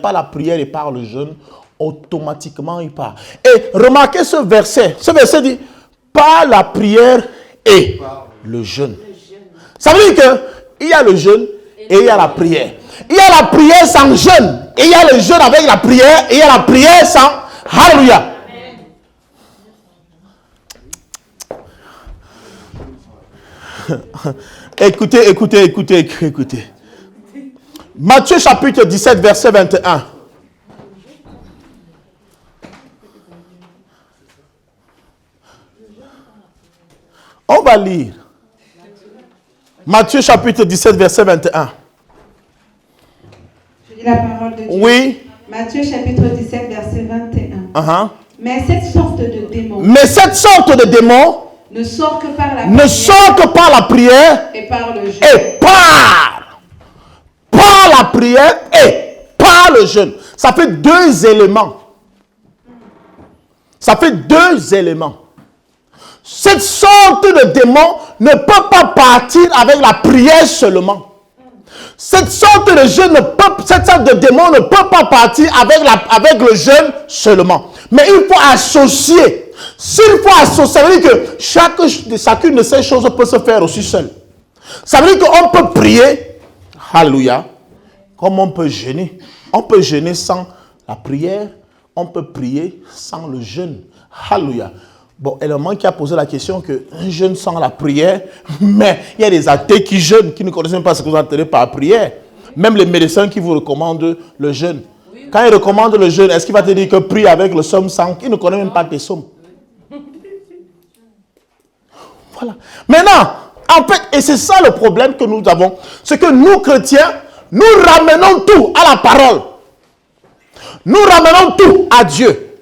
et par le jeûne, automatiquement il part. Et remarquez ce verset. Ce verset dit, par la prière et le jeûne. Ça veut dire qu'il y a le jeûne et il y a la prière. Il y a la prière sans jeûne. Et il y a le jeûne avec la prière. Et il y a la prière sans... Alléluia. Écoutez. Matthieu chapitre 17, verset 21. On va lire. Matthieu chapitre 17, verset 21. Je lis la parole de Dieu. Oui. Matthieu chapitre 17, verset 21. Uh-huh. Mais cette sorte de démon ne sort que par la prière et par le jeûne. Et par la prière et par le jeûne. Ça fait deux éléments. Cette sorte de démon ne peut pas partir avec la prière seulement. Cette sorte de démon ne peut pas partir avec le jeûne seulement. Mais il faut associer. S'il faut associer, ça veut dire que chacune de ces choses peut se faire aussi seule. Ça veut dire qu'on peut prier, alléluia, comme on peut jeûner. On peut jeûner sans la prière, on peut prier sans le jeûne. Alléluia. Bon, et le monde qui a posé la question que un jeûne sans la prière, mais il y a des athées qui jeûnent, qui ne connaissent même pas ce que vous entendez par prière. Même les médecins qui vous recommandent le jeûne. Quand ils recommandent le jeûne, est-ce qu'il va te dire que prie avec le psaume 100? Il ne connaît même pas tes psaumes. Voilà. Maintenant, en fait, et c'est ça le problème que nous avons, c'est que nous, chrétiens, nous ramenons tout à la parole. Nous ramenons tout à Dieu.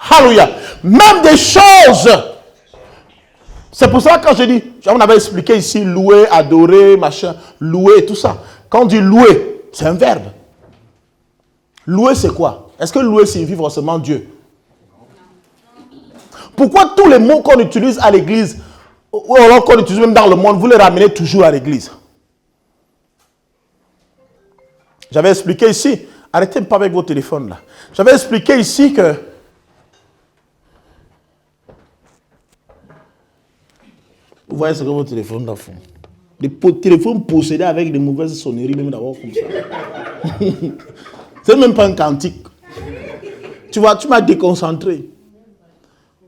Alléluia. Même des choses. C'est pour ça que quand je dis, on avait expliqué ici, louer, adorer, machin, louer, tout ça. Quand on dit louer, c'est un verbe. Louer, c'est quoi? Est-ce que louer signifie forcément Dieu? Pourquoi tous les mots qu'on utilise à l'église, ou alors qu'on utilise même dans le monde, vous les ramenez toujours à l'église? J'avais expliqué ici, arrêtez pas avec vos téléphones là. J'avais expliqué ici que vous voyez ce que vos téléphones là font. Des téléphones possédés avec des mauvaises sonneries, même d'abord comme ça. C'est même pas un cantique. Tu vois, tu m'as déconcentré.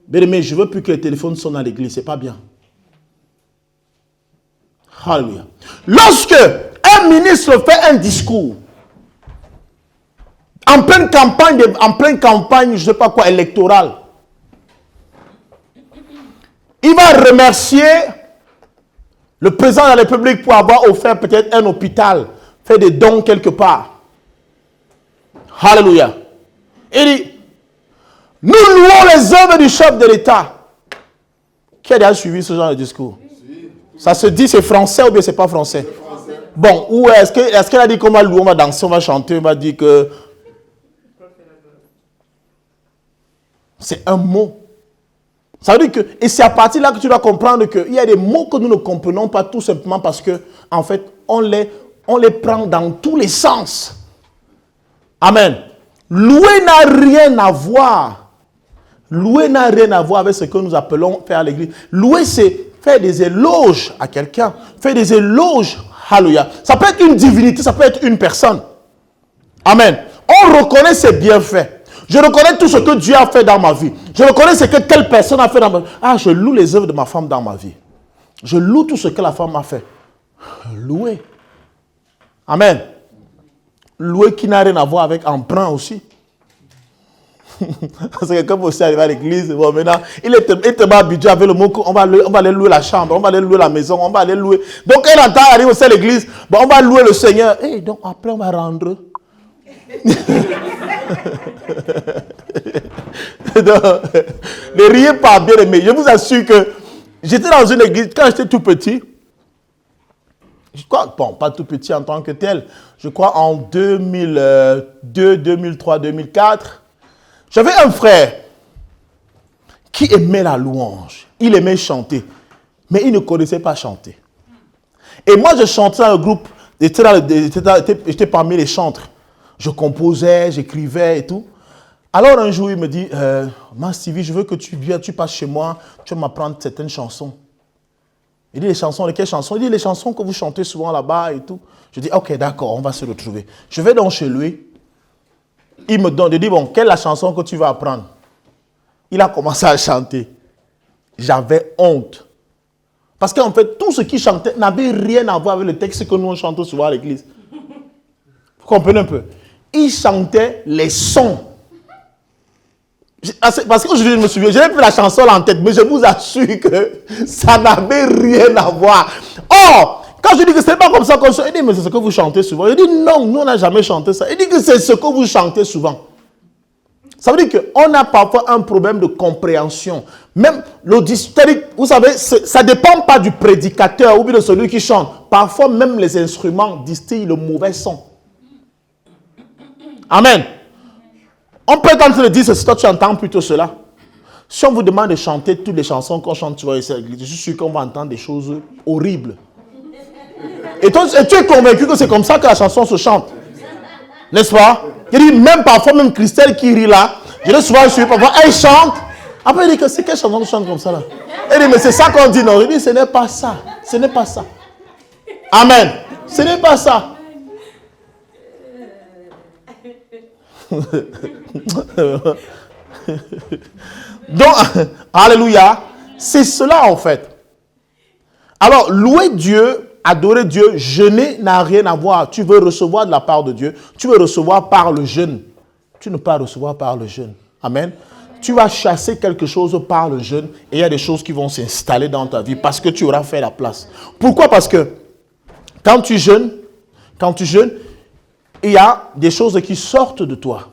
Mais je ne veux plus que les téléphones sonnent à l'église, c'est pas bien. Alléluia. Lorsque un ministre fait un discours, en pleine campagne, je ne sais pas quoi, électorale, il va remercier le président de la République pour avoir offert peut-être un hôpital, fait des dons quelque part. Alléluia. Il dit, nous louons les œuvres du chef de l'État. Qui a déjà suivi ce genre de discours? Ça se dit c'est français ou bien c'est pas français? Bon, ou est-ce qu'elle a dit qu'on va louer, on va danser, on va chanter, on va dire que... C'est un mot. Ça veut dire que, et c'est à partir de là que tu dois comprendre qu'il y a des mots que nous ne comprenons pas tout simplement parce que, en fait, on les prend dans tous les sens. Amen. Louer n'a rien à voir. Louer n'a rien à voir avec ce que nous appelons faire à l'église. Louer, c'est faire des éloges à quelqu'un. Faire des éloges. Alléluia. Ça peut être une divinité, ça peut être une personne. Amen. On reconnaît ses bienfaits. Je reconnais tout ce que Dieu a fait dans ma vie. Je reconnais ce que telle personne a fait dans ma vie. Ah, je loue les œuvres de ma femme dans ma vie. Je loue tout ce que la femme a fait. Louer. Amen. Louer qui n'a rien à voir avec emprunt aussi. Parce que quelqu'un peut aussi arriver à l'église. Bon, maintenant, il est tellement habitué avec le mot qu'on va aller louer la chambre, on va aller louer la maison, on va aller louer. Donc, il entend arriver aussi à l'église. Bon, on va louer le Seigneur. Et donc, après, on va rendre. Donc, ne riez pas, bien aimé. Je vous assure que j'étais dans une église quand j'étais tout petit. Je crois, bon, pas tout petit en tant que tel. Je crois en 2002, 2003, 2004. J'avais un frère qui aimait la louange. Il aimait chanter. Mais il ne connaissait pas chanter. Et moi, je chantais dans un groupe. J'étais parmi les chantres. Je composais, j'écrivais et tout. Alors un jour, il me dit, « Stevie, je veux que tu passes chez moi, tu vas m'apprendre certaines chansons. » Il dit, les chansons, lesquelles chansons? Il dit, les chansons que vous chantez souvent là-bas et tout. Je dis, ok, d'accord, on va se retrouver. Je vais donc chez lui. Il me donne, je dis, bon, quelle est la chanson que tu vas apprendre? Il a commencé à chanter. J'avais honte. Parce qu'en fait, tout ce qu'il chantait n'avait rien à voir avec le texte que nous on chante souvent à l'église. Vous comprenez un peu? Il chantait les sons. Parce que je me souviens, je n'ai plus la chanson en tête, mais je vous assure que ça n'avait rien à voir. Or, quand je dis que ce n'est pas comme ça qu'on chante, il dit, mais c'est ce que vous chantez souvent. Je dis, non, nous on n'a jamais chanté ça. Il dit que c'est ce que vous chantez souvent. Ça veut dire qu'on a parfois un problème de compréhension. Même vous savez, ça ne dépend pas du prédicateur ou bien de celui qui chante. Parfois, même les instruments distillent le mauvais son. Amen. On peut être en train de dire ceci, toi tu entends plutôt cela. Si on vous demande de chanter toutes les chansons qu'on chante sur l'église, je suis sûr qu'on va entendre des choses horribles. Et tu es convaincu que c'est comme ça que la chanson se chante. N'est-ce pas? Il dit, même parfois, même Christelle qui rit là, je l'ai souvent suivi, parfois, elle chante. Après, il dit que c'est quelle chanson qui chante comme ça là? Elle dit, mais c'est ça qu'on dit, non? Il dit, ce n'est pas ça. Ce n'est pas ça. Amen. Ce n'est pas ça. Donc, alléluia, c'est cela en fait. Alors, louer Dieu, adorer Dieu, jeûner n'a rien à voir. Tu veux recevoir de la part de Dieu, tu veux recevoir par le jeûne. Tu ne peux pas recevoir par le jeûne. Amen. Tu vas chasser quelque chose par le jeûne et il y a des choses qui vont s'installer dans ta vie parce que tu auras fait la place. Pourquoi? Parce que quand tu jeûnes, il y a des choses qui sortent de toi.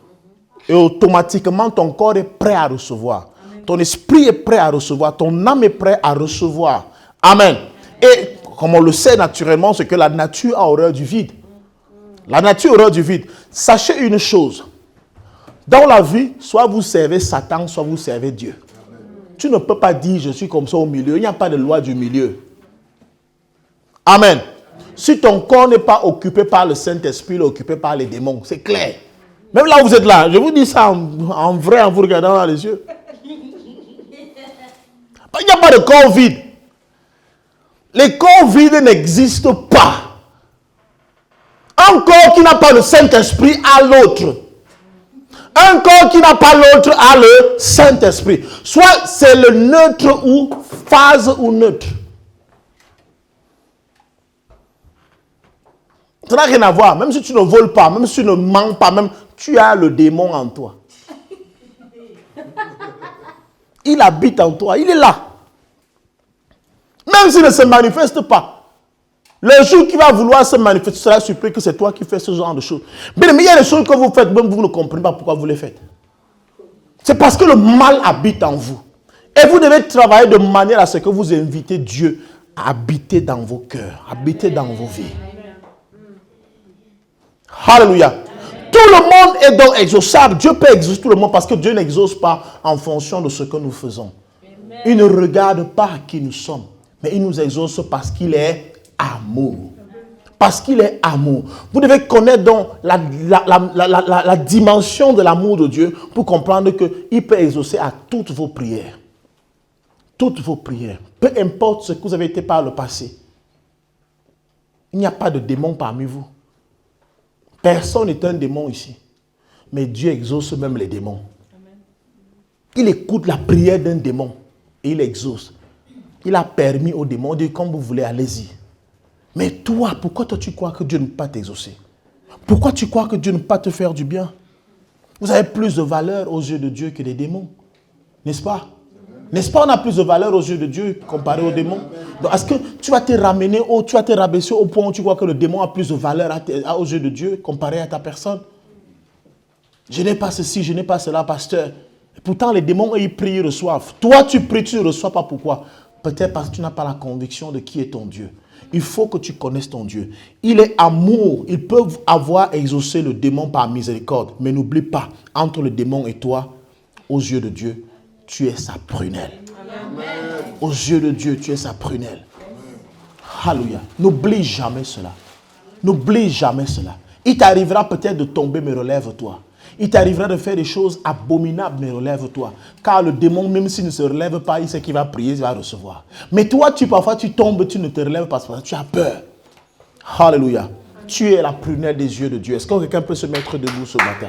Et automatiquement, ton corps est prêt à recevoir. Ton esprit est prêt à recevoir. Ton âme est prêt à recevoir. Amen. Et comme on le sait naturellement, c'est que la nature a horreur du vide. La nature a horreur du vide. Sachez une chose. Dans la vie, soit vous servez Satan, soit vous servez Dieu. Tu ne peux pas dire, je suis comme ça au milieu. Il n'y a pas de loi du milieu. Amen. Si ton corps n'est pas occupé par le Saint-Esprit, il est occupé par les démons. C'est clair. Même là où vous êtes là, je vous dis ça en vrai, en vous regardant dans les yeux. Il n'y a pas de corps vide. Les corps vides n'existent pas. Un corps qui n'a pas le Saint-Esprit a l'autre. Un corps qui n'a pas l'autre a le Saint-Esprit. Soit c'est le neutre ou phase ou neutre. Ça n'a rien à voir. Même si tu ne voles pas, même si tu ne mens pas, même tu as le démon en toi. Il habite en toi. Il est là. Même s'il ne se manifeste pas. Le jour qu'il va vouloir se manifester, tu seras surpris que c'est toi qui fais ce genre de choses. Mais il y a des choses que vous faites, même vous ne comprenez pas pourquoi vous les faites. C'est parce que le mal habite en vous. Et vous devez travailler de manière à ce que vous invitez Dieu à habiter dans vos cœurs, habiter dans vos vies. Alléluia. Tout le monde est donc exauçable. Dieu peut exaucer tout le monde parce que Dieu n'exauce pas en fonction de ce que nous faisons. Il ne regarde pas qui nous sommes, mais il nous exauce parce qu'il est amour. Parce qu'il est amour. Vous devez connaître donc la dimension de l'amour de Dieu pour comprendre qu'il peut exaucer à toutes vos prières. Toutes vos prières. Peu importe ce que vous avez été par le passé. Il n'y a pas de démon parmi vous. Personne n'est un démon ici. Mais Dieu exauce même les démons. Il écoute la prière d'un démon et il exauce. Il a permis aux démons de dire comme vous voulez, allez-y. Mais toi, pourquoi toi tu crois que Dieu ne peut pas t'exaucer? Pourquoi tu crois que Dieu ne peut pas te faire du bien? Vous avez plus de valeur aux yeux de Dieu que les démons. N'est-ce pas? N'est-ce pas, on a plus de valeur aux yeux de Dieu comparé aux démons? Donc, est-ce que tu vas te ramener, tu vas te rabaisser au point où tu crois que le démon a plus de valeur aux yeux de Dieu comparé à ta personne? Je n'ai pas ceci, je n'ai pas cela, pasteur. Et pourtant, les démons, ils prient, ils reçoivent. Toi, tu pries, tu ne reçois pas. Pourquoi? Peut-être parce que tu n'as pas la conviction de qui est ton Dieu. Il faut que tu connaisses ton Dieu. Il est amour. Ils peuvent avoir exaucé le démon par miséricorde. Mais n'oublie pas, entre le démon et toi, aux yeux de Dieu, tu es sa prunelle. Amen. Aux yeux de Dieu, tu es sa prunelle. Alléluia. N'oublie jamais cela. N'oublie jamais cela. Il t'arrivera peut-être de tomber, mais relève-toi. Il t'arrivera de faire des choses abominables, mais relève-toi. Car le démon, même s'il ne se relève pas, il sait qu'il va prier, il va recevoir. Mais toi, parfois, tu tombes, tu ne te relèves pas parce que tu as peur. Alléluia. Tu es la prunelle des yeux de Dieu. Est-ce que quelqu'un peut se mettre debout ce matin?